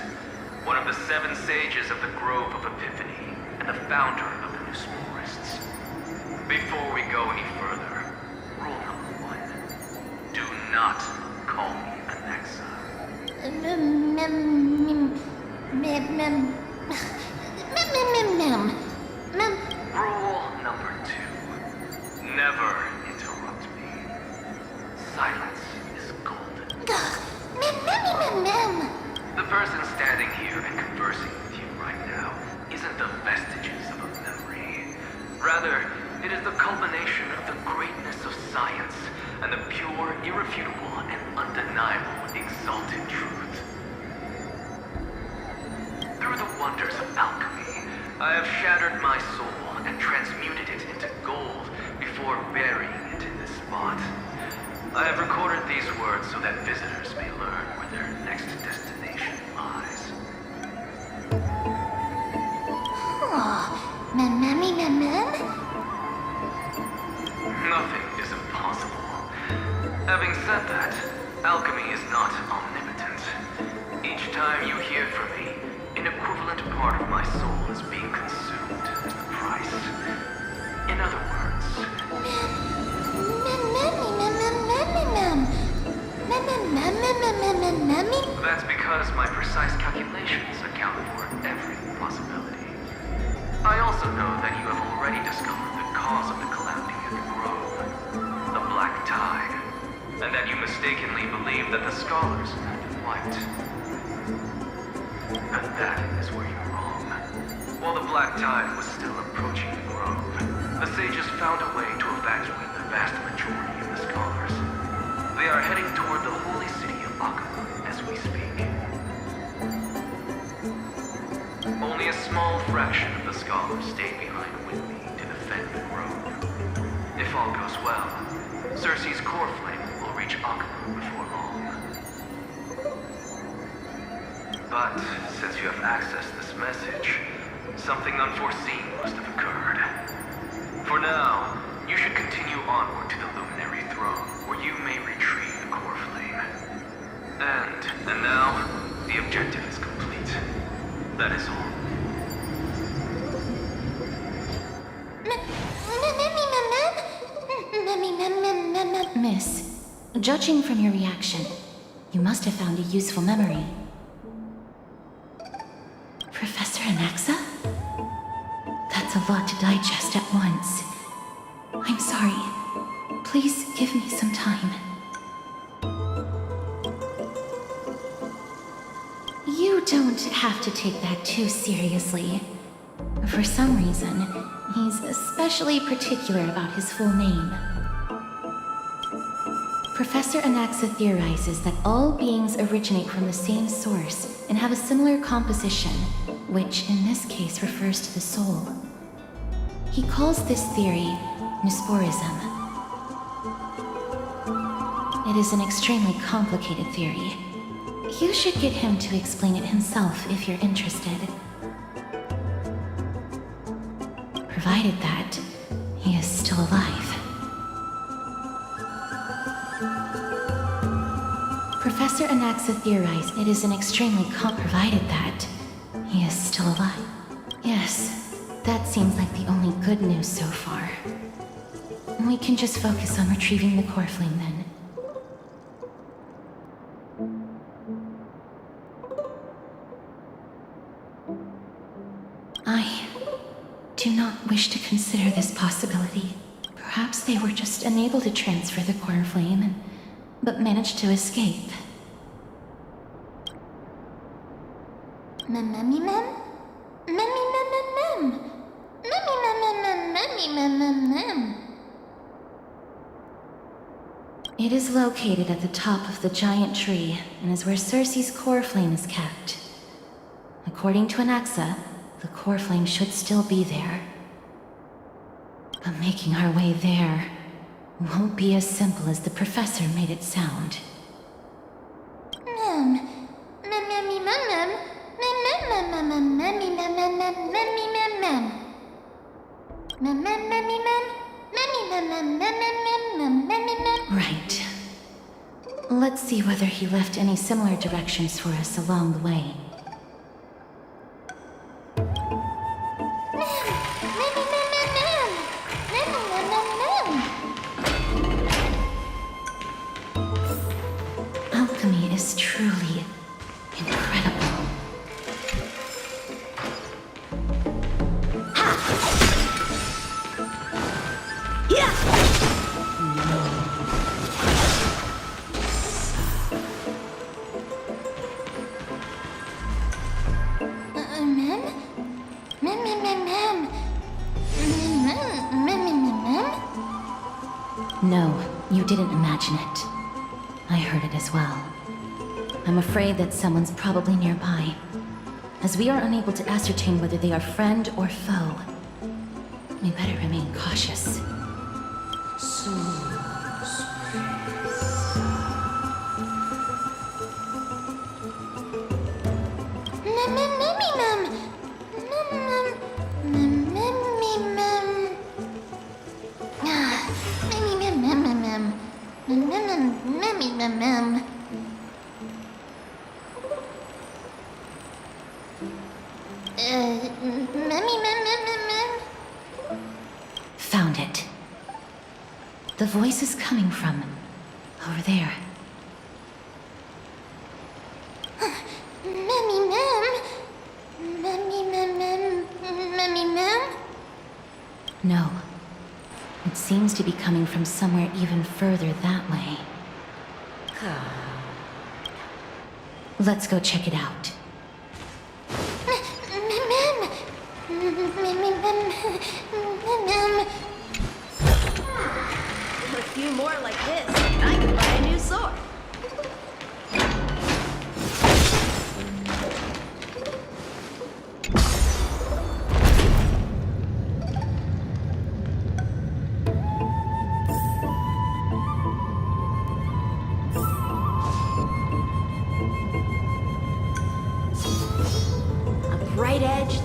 one of the 7 sages of the Grove of Epiphany, and the founder of the Nusmorists. Before we go any further, rule number 1. Do not call me Anaxa. Rule number 2. Never interrupt me. Silence is golden. The person standing here and conversing with you right now isn't the vestiges of a memory. Rather, it is the culmination of the greatness of science and the pure, irrefutable, and undeniable exalted truth. Through the wonders of alchemy, I have shattered my soul and transmuted it into gold before burying it in this spot. I have recorded these words so that visitors may learn where their next destination lies. Nothing is impossible. Having said that, alchemy is not omnipotent. Each time you hear from me, an equivalent part of my soul is being consumed as the price. In other words, that's because my precise calculations account for every possibility. I also know that you have already discovered the cause of the calamity at the Grove, the black tide, and that you mistakenly believe that the scholars have been wiped. And that is where you're wrong. While the black tide was still approaching the Grove, the sages found a way to evacuate the vast majority of the scholars. They are heading toward the holy city of Akuma as we speak. Only a small fraction of the scholars stayed behind with me to defend the Grove. If all goes well, Circe's core flame will reach Akuma before long. But since you have accessed this message, something unforeseen must have occurred. For now, you should continue onward to the Luminary Throne, where you may retrieve the core flame. And now, the objective is complete. That is all. Judging from your reaction, you must have found a useful memory. Professor Anaxa? That's a lot to digest at once. I'm sorry. Please give me some time. You don't have to take that too seriously. For some reason, he's especially particular about his full name. Professor Anaxa theorizes that all beings originate from the same source and have a similar composition, which in this case refers to the soul. He calls this theory Nesporism. It is an extremely complicated theory. You should get him to explain it himself if you're interested. Provided that he is still alive. Professor Anaxa theorized it is an extremely provided that he is still alive. Yes, that seems like the only good news so far. We can just focus on retrieving the core flame then. I do not wish to consider this possibility. Perhaps they were just unable to transfer the core flame, but managed to escape. It is located at the top of the giant tree and is where Circe's core flame is kept. According to Anaxa, the core flame should still be there. But making our way there won't be as simple as the professor made it sound. Right. Let's see whether he left any similar directions for us along the way. Alchemy is truly incredible. No, you didn't imagine it. I heard it as well. I'm afraid that someone's probably nearby, as we are unable to ascertain whether they are friend or foe. We better remain cautious. Found it. The voice is coming from over there. No. It seems to be coming from somewhere even further that way. Let's go check it out. A few more like this, and I can buy a new sword. A bright edge.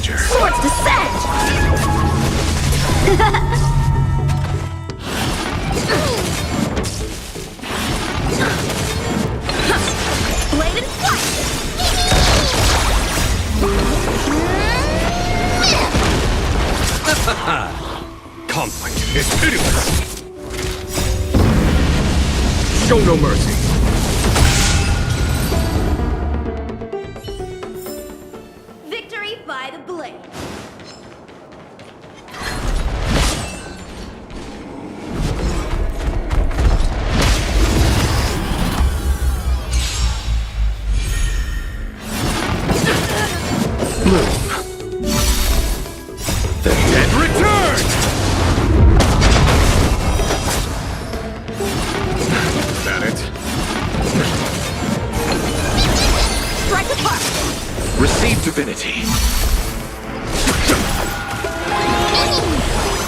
danger. Swords descend! Blade and flight! Conflict is pitiless. Show no mercy. Victory by the blade. The dead return! That it? Strike apart! Receive divinity.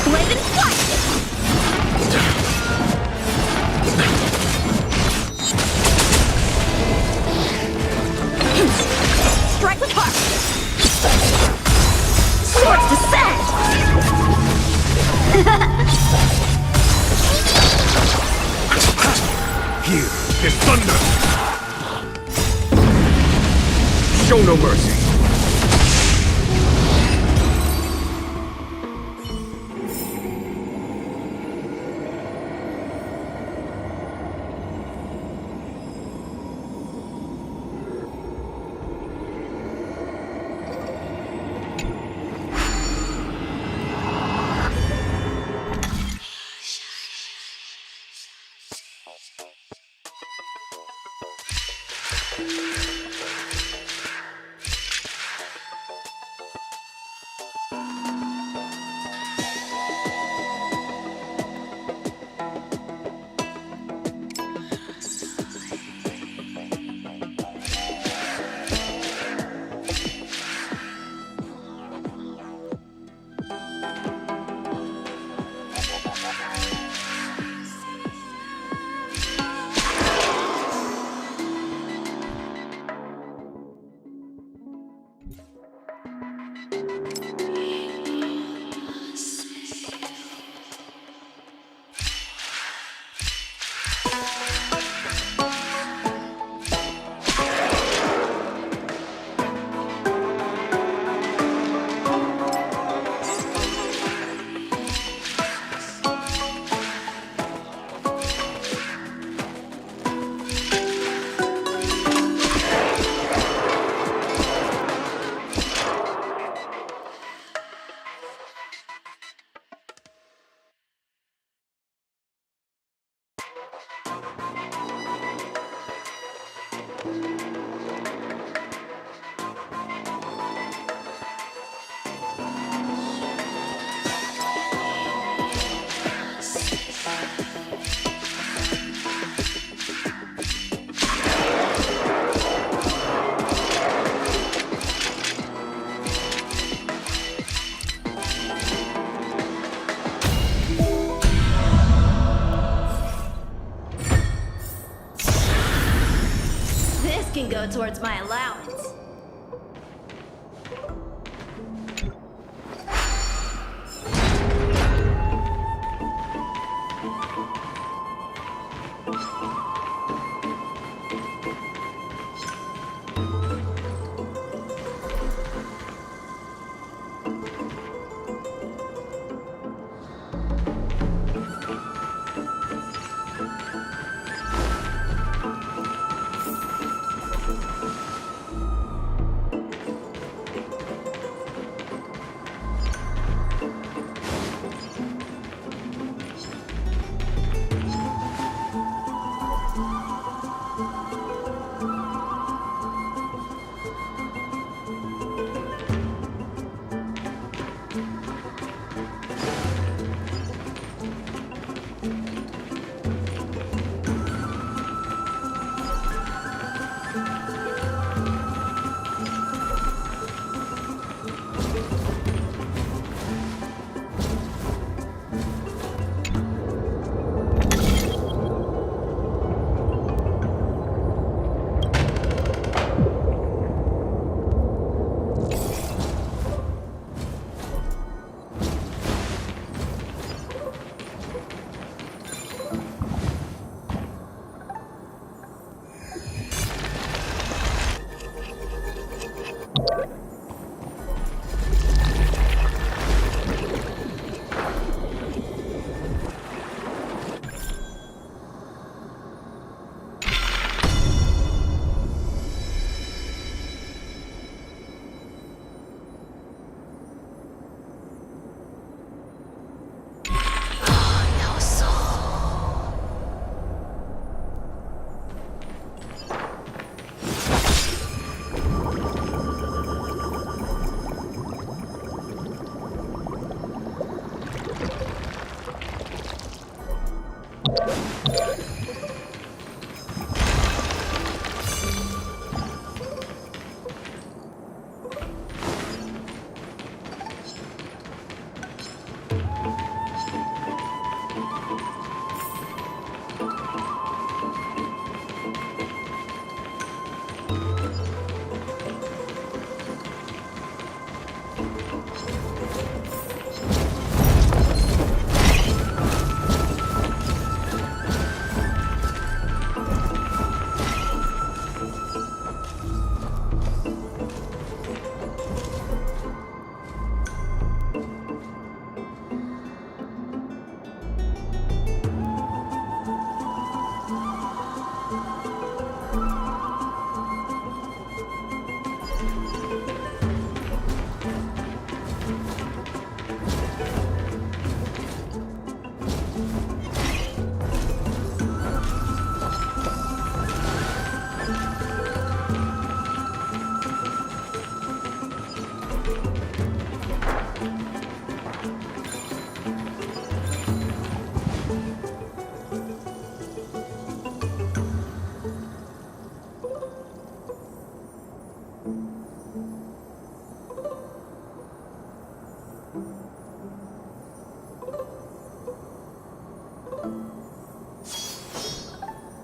Blade and flight! Strike apart! Swords descend! Here is thunder. Show no mercy. Can go towards my allowance.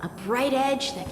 A bright edge that...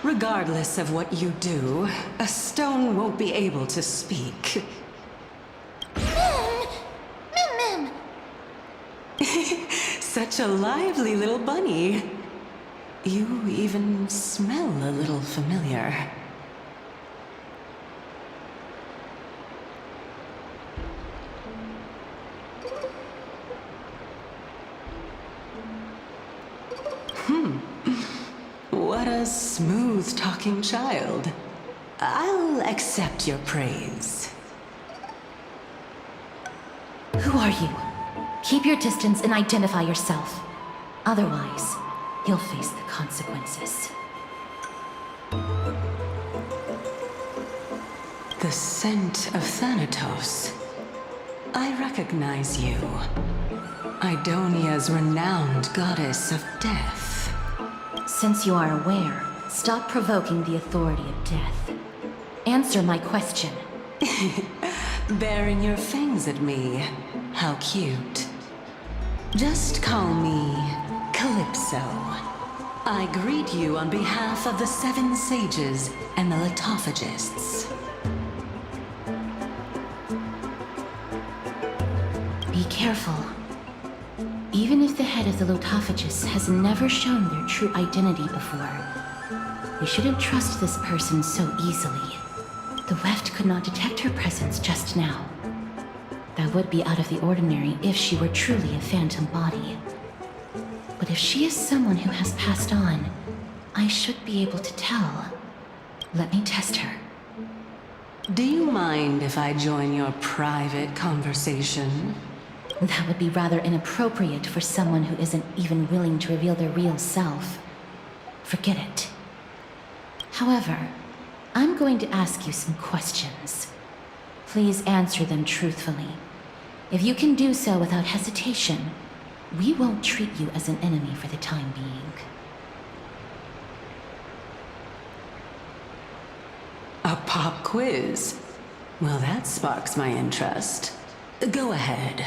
Regardless of what you do, a stone won't be able to speak. Mim! Such a lively little bunny. You even smell a little familiar. What a smooth-talking child. I'll accept your praise. Who are you? Keep your distance and identify yourself. Otherwise, you'll face the consequences. The scent of Thanatos. I recognize you. Idonia's renowned goddess of death. Since you are aware, stop provoking the authority of death. Answer my question. Baring your fangs at me. How cute. Just call me Calypso. I greet you on behalf of the 7 sages and the Litophagists. Be careful. Even if the head of the Litophagists has never shown their true identity before, we shouldn't trust this person so easily. The Weft could not detect her presence just now. That would be out of the ordinary if she were truly a phantom body. But if she is someone who has passed on, I should be able to tell. Let me test her. Do you mind if I join your private conversation? That would be rather inappropriate for someone who isn't even willing to reveal their real self. Forget it. However, I'm going to ask you some questions. Please answer them truthfully. If you can do so without hesitation, we won't treat you as an enemy for the time being. A pop quiz? Well, that sparks my interest. Go ahead.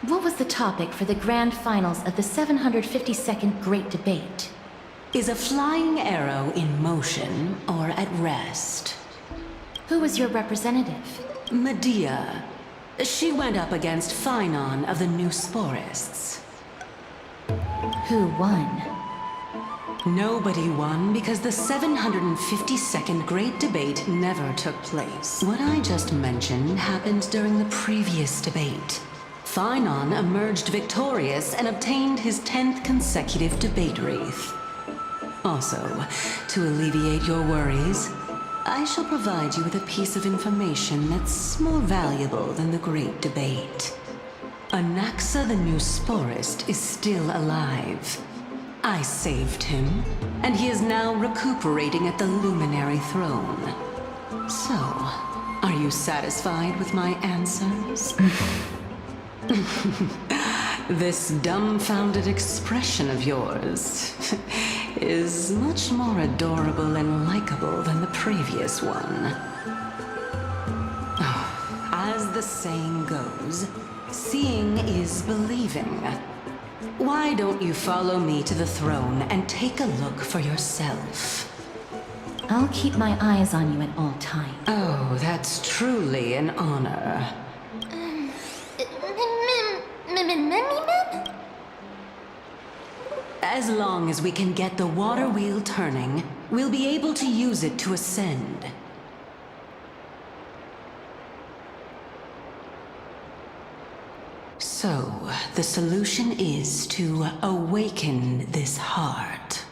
What was the topic for the grand finals of the 752nd Great Debate? Is a flying arrow in motion or at rest? Who was your representative? Medea. She went up against Phynon of the New Sporists. Who won? Nobody won because the 752nd Great Debate never took place. What I just mentioned happened during the previous debate. Phynon emerged victorious and obtained his 10th consecutive debate wreath. Also, to alleviate your worries, I shall provide you with a piece of information that's more valuable than the Great Debate. Anaxa the New Sporist is still alive. I saved him, and he is now recuperating at the Luminary Throne. So, are you satisfied with my answers? This dumbfounded expression of yours is much more adorable and likable than the previous one. As the saying goes, seeing is believing. Why don't you follow me to the throne and take a look for yourself? I'll keep my eyes on you at all times. Oh, that's truly an honor. Mim? As long as we can get the water wheel turning, we'll be able to use it to ascend. So, the solution is to awaken this heart.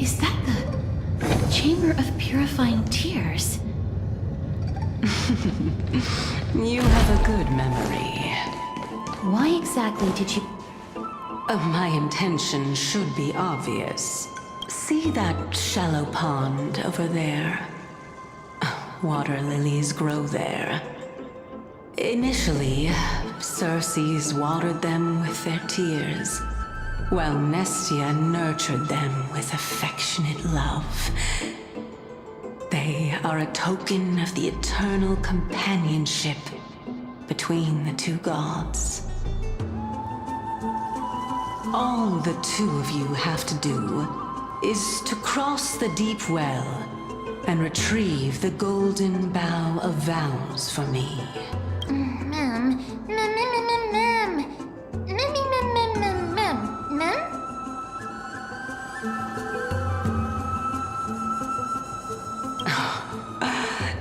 Is that the Chamber of Purifying Tears? You have a good memory. Why exactly did you... My intention should be obvious. See that shallow pond over there? Water lilies grow there. Initially, Circes watered them with their tears, while Nestia nurtured them with affectionate love. They are a token of the eternal companionship between the two gods. All the two of you have to do is to cross the deep well and retrieve the golden bough of vows for me.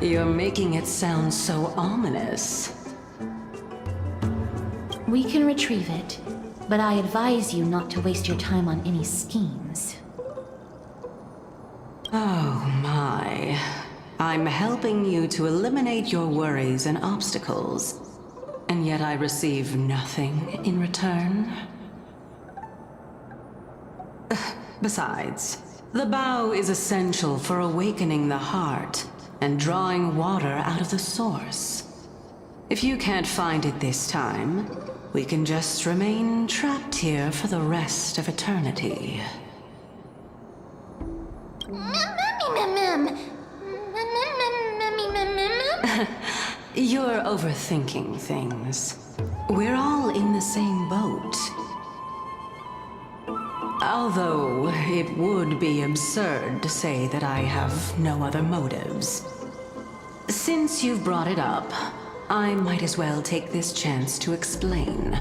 You're making it sound so ominous. We can retrieve it, but I advise you not to waste your time on any schemes. Oh my. I'm helping you to eliminate your worries and obstacles, and yet I receive nothing in return. Besides, the bow is essential for awakening the heart and drawing water out of the source. If you can't find it this time, we can just remain trapped here for the rest of eternity. You're overthinking things. We're all in the same boat. Although it would be absurd to say that I have no other motives. Since you've brought it up, I might as well take this chance to explain.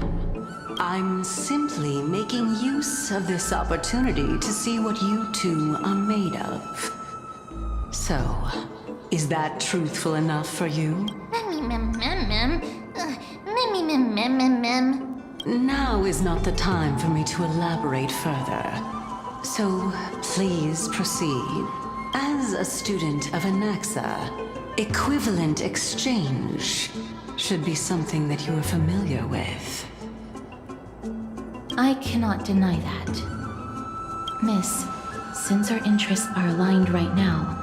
I'm simply making use of this opportunity to see what you two are made of. So, is that truthful enough for you? Now is not the time for me to elaborate further. So, please proceed. As a student of Anaxa, equivalent exchange should be something that you are familiar with. I cannot deny that. Miss, since our interests are aligned right now,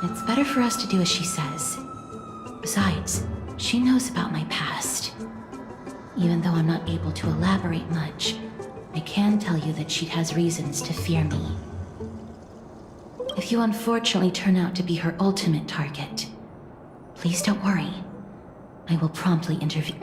it's better for us to do as she says. Besides, she knows about my past. Even though I'm not able to elaborate much, I can tell you that she has reasons to fear me. If you unfortunately turn out to be her ultimate target, please don't worry. I will promptly intervene.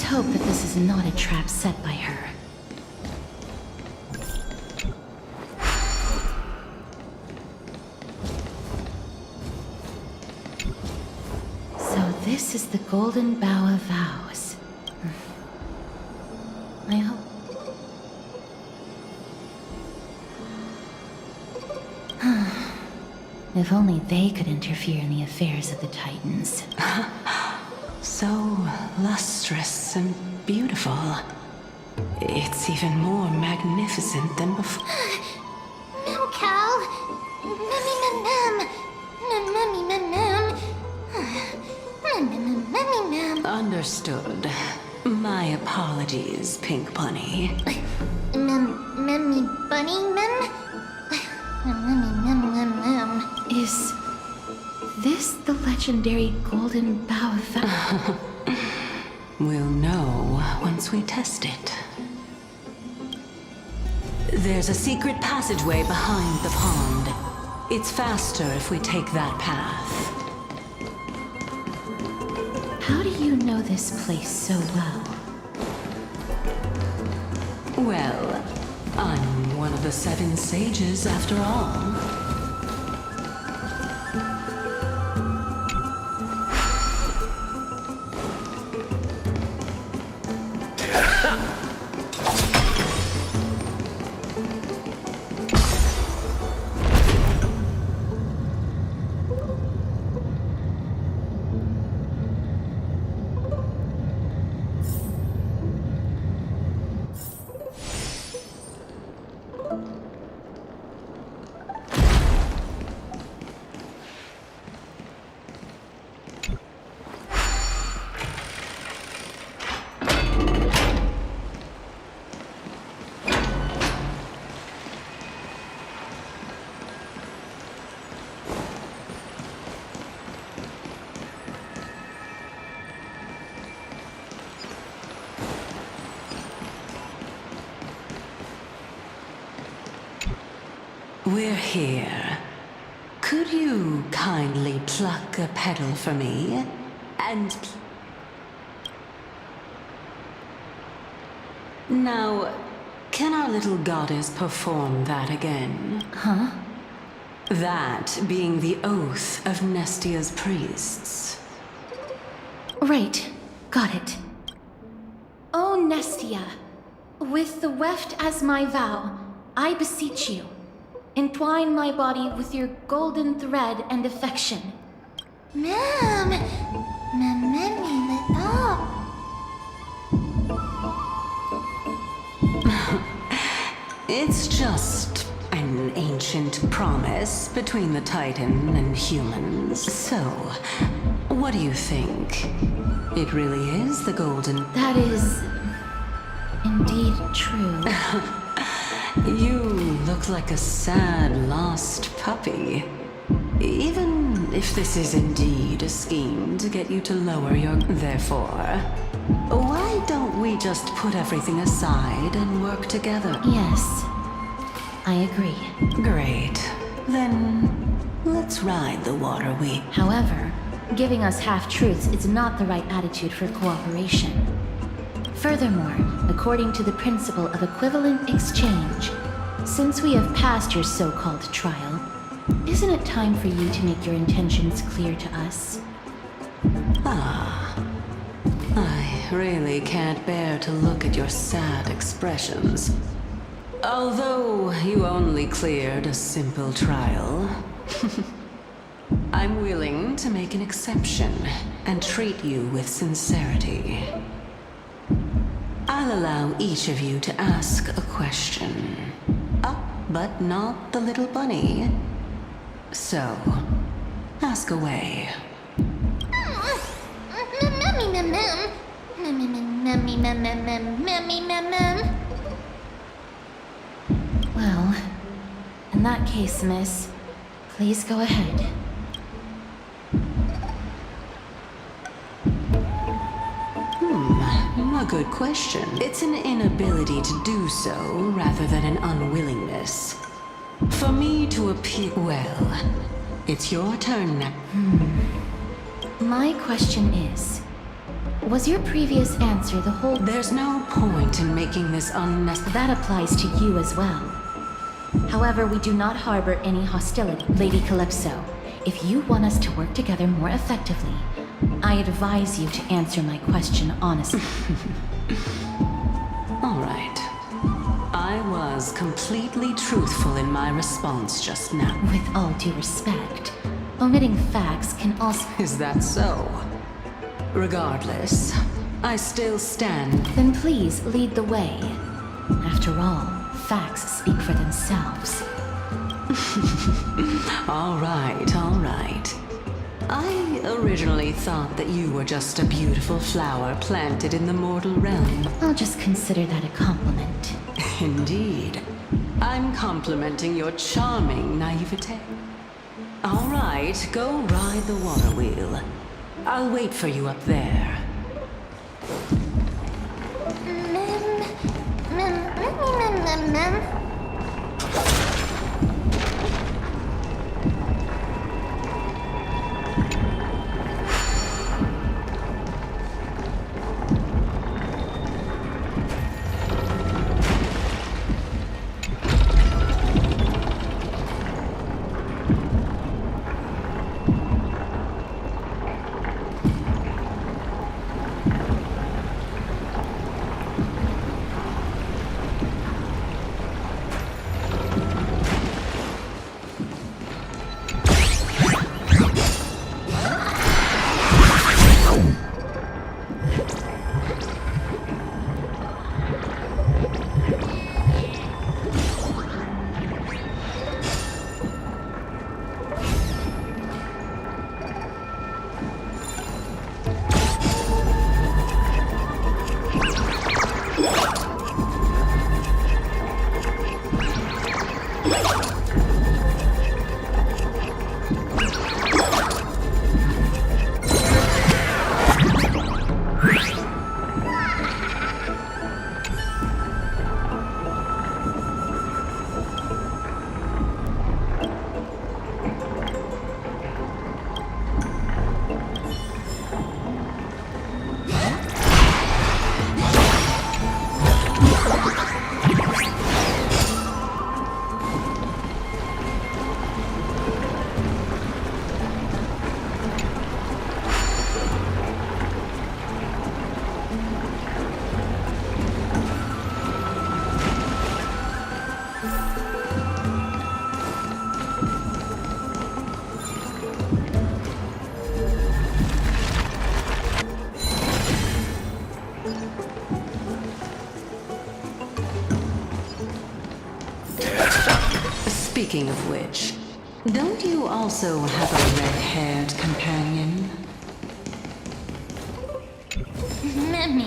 hope that this is not a trap set by her. So this is the Golden Bough of Vows. I hope... If only they could interfere in the affairs of the Titans. So lustrous and beautiful. It's even more magnificent than before. Mem Cal. Mem. Understood. My apologies, Pink Bunny. Memmy Bunny Mem? Mem. Is this the legendary Golden Bough of Vows? We'll know once we test it. There's a secret passageway behind the pond. It's faster if we take that path. How do you know this place so well? Well, I'm one of the 7 sages after all. We're here. Could you kindly pluck a petal for me? And... Now, can our little goddess perform that again? Huh? That being the oath of Nestia's priests. Right. Got it. O Nestia, with the weft as my vow, I beseech you, entwine my body with your golden thread and affection. Mem, lit up. It's just an ancient promise between the Titan and humans. So, what do you think? It really is the golden... That is... indeed true. You look like a sad, lost puppy. Even if this is indeed a scheme to get you to lower your... Therefore, why don't we just put everything aside and work together? Yes, I agree. Great. Then, let's ride the water wheel. However, giving us half-truths is not the right attitude for cooperation. Furthermore, according to the principle of equivalent exchange, since we have passed your so-called trial, isn't it time for you to make your intentions clear to us? I really can't bear to look at your sad expressions. Although you only cleared a simple trial, I'm willing to make an exception and treat you with sincerity. I'll allow each of you to ask a question. But not the little bunny. So, ask away. Well, in that case, miss, please go ahead. A good question. It's an inability to do so rather than an unwillingness. For me to appear... Well, it's your turn now. My question is, Was your previous answer the whole... There's no point in making this unnecessary. That applies to you as well. However, we do not harbor any hostility. Lady Calypso, if you want us to work together more effectively, I advise you to answer my question honestly. All right. I was completely truthful in my response just now. With all due respect, omitting facts can also... Is that so? Regardless, I still stand. Then please lead the way. After all, facts speak for themselves. All right, all right. I originally thought that you were just a beautiful flower planted in the mortal realm. I'll just consider that a compliment. Indeed. I'm complimenting your charming naivete. All right, go ride the water wheel. I'll wait for you up there. Mem. Speaking of which, don't you also have a red-haired companion? Mem.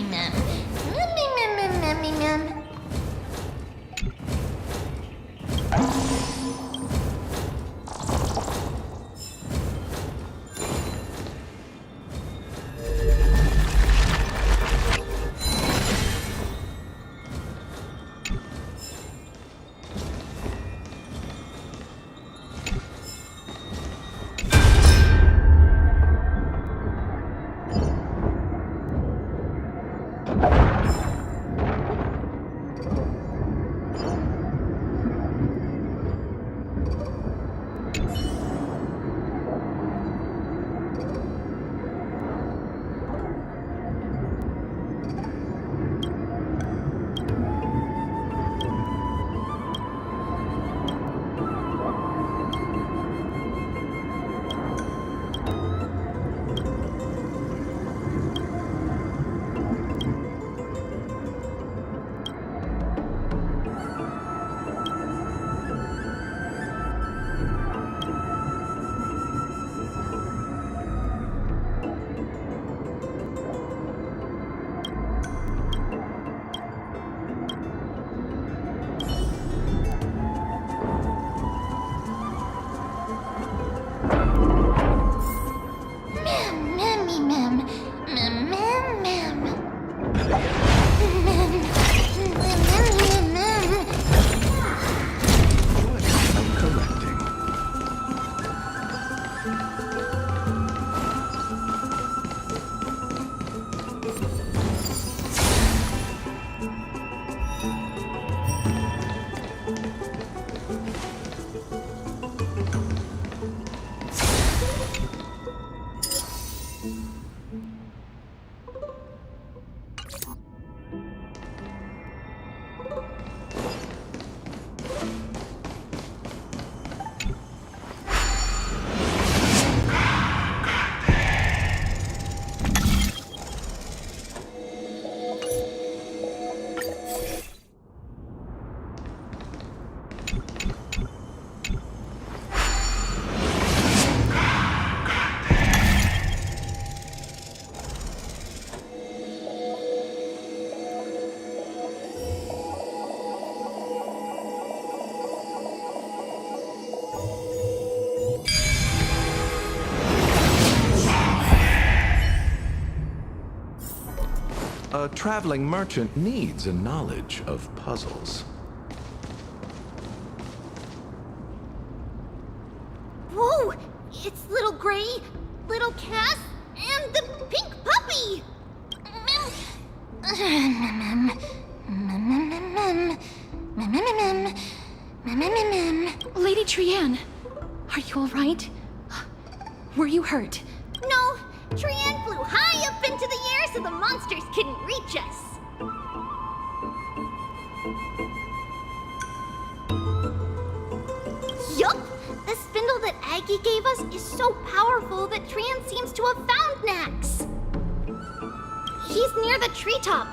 You traveling merchant needs a knowledge of puzzles. Whoa! It's little Gray, little Cass, and the pink puppy! Lady Trianne, are you all right? Were you hurt? No, Trianne flew high up into the air so the monsters couldn't reach us. Yup! The spindle that Aggie gave us is so powerful that Trianne seems to have found Nax. He's near the treetop.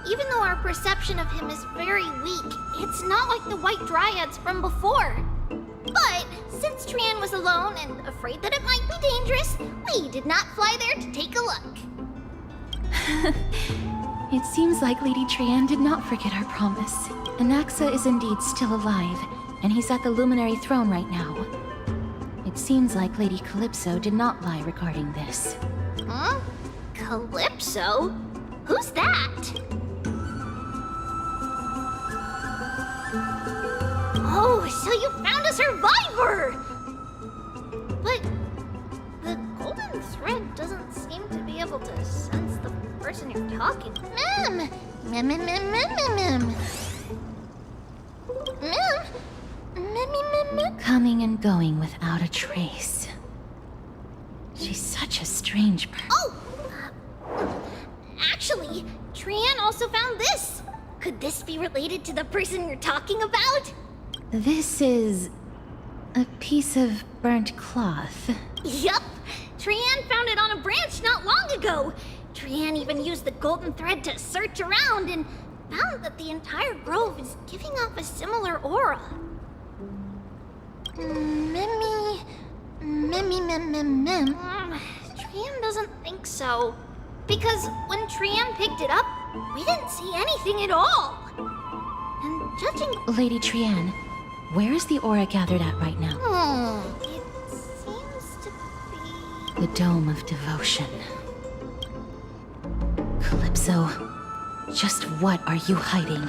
Even though our perception of him is very weak, it's not like the White Dryads from before. But since Trianne was alone and afraid that it might be dangerous, we did not fly there to take a look. It seems like Lady Trianne did not forget our promise. Anaxa is indeed still alive, and he's at the Luminary Throne right now. It seems like Lady Calypso did not lie regarding this. Huh? Calypso? Who's that? Oh, so you found a survivor! But the golden thread doesn't seem to be able to sense the person you're talking to. Coming and going without a trace. She's such a strange person. Oh! Actually, Trianne also found this. Could this be related to the person you're talking about? This is a piece of burnt cloth. Yup! Trianne found it on a branch not long ago. Trianne even used the golden thread to search around and found that the entire grove is giving off a similar aura. Trianne doesn't think so. Because when Trianne picked it up, we didn't see anything at all. And judging... Lady Trianne, where is the aura gathered at right now? It seems to be... The Dome of Devotion. Calypso, just what are you hiding?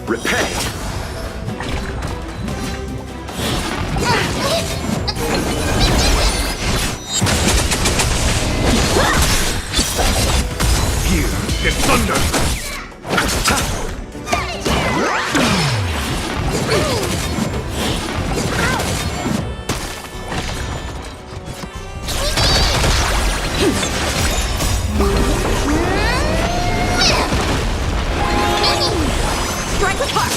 Repay! Here, get thunder! Strike apart!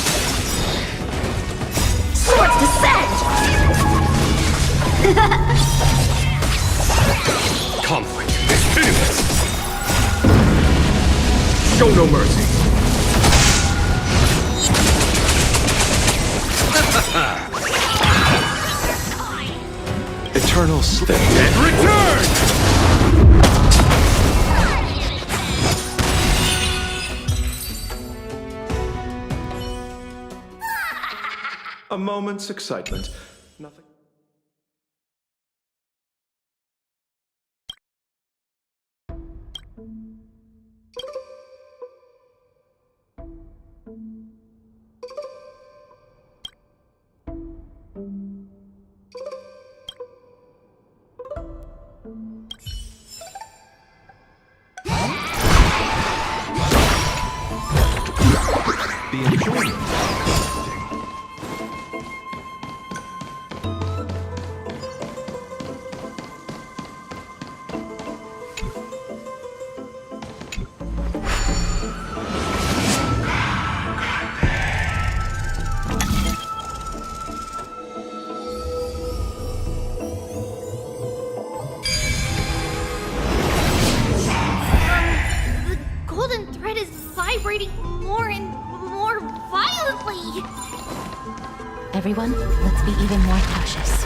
Swords descend! Conflict is pitiless! Show no mercy! Eternal sleep and return! A moment's excitement. Nothing. The enjoyment. The golden thread is vibrating more and more violently. Everyone, let's be even more cautious.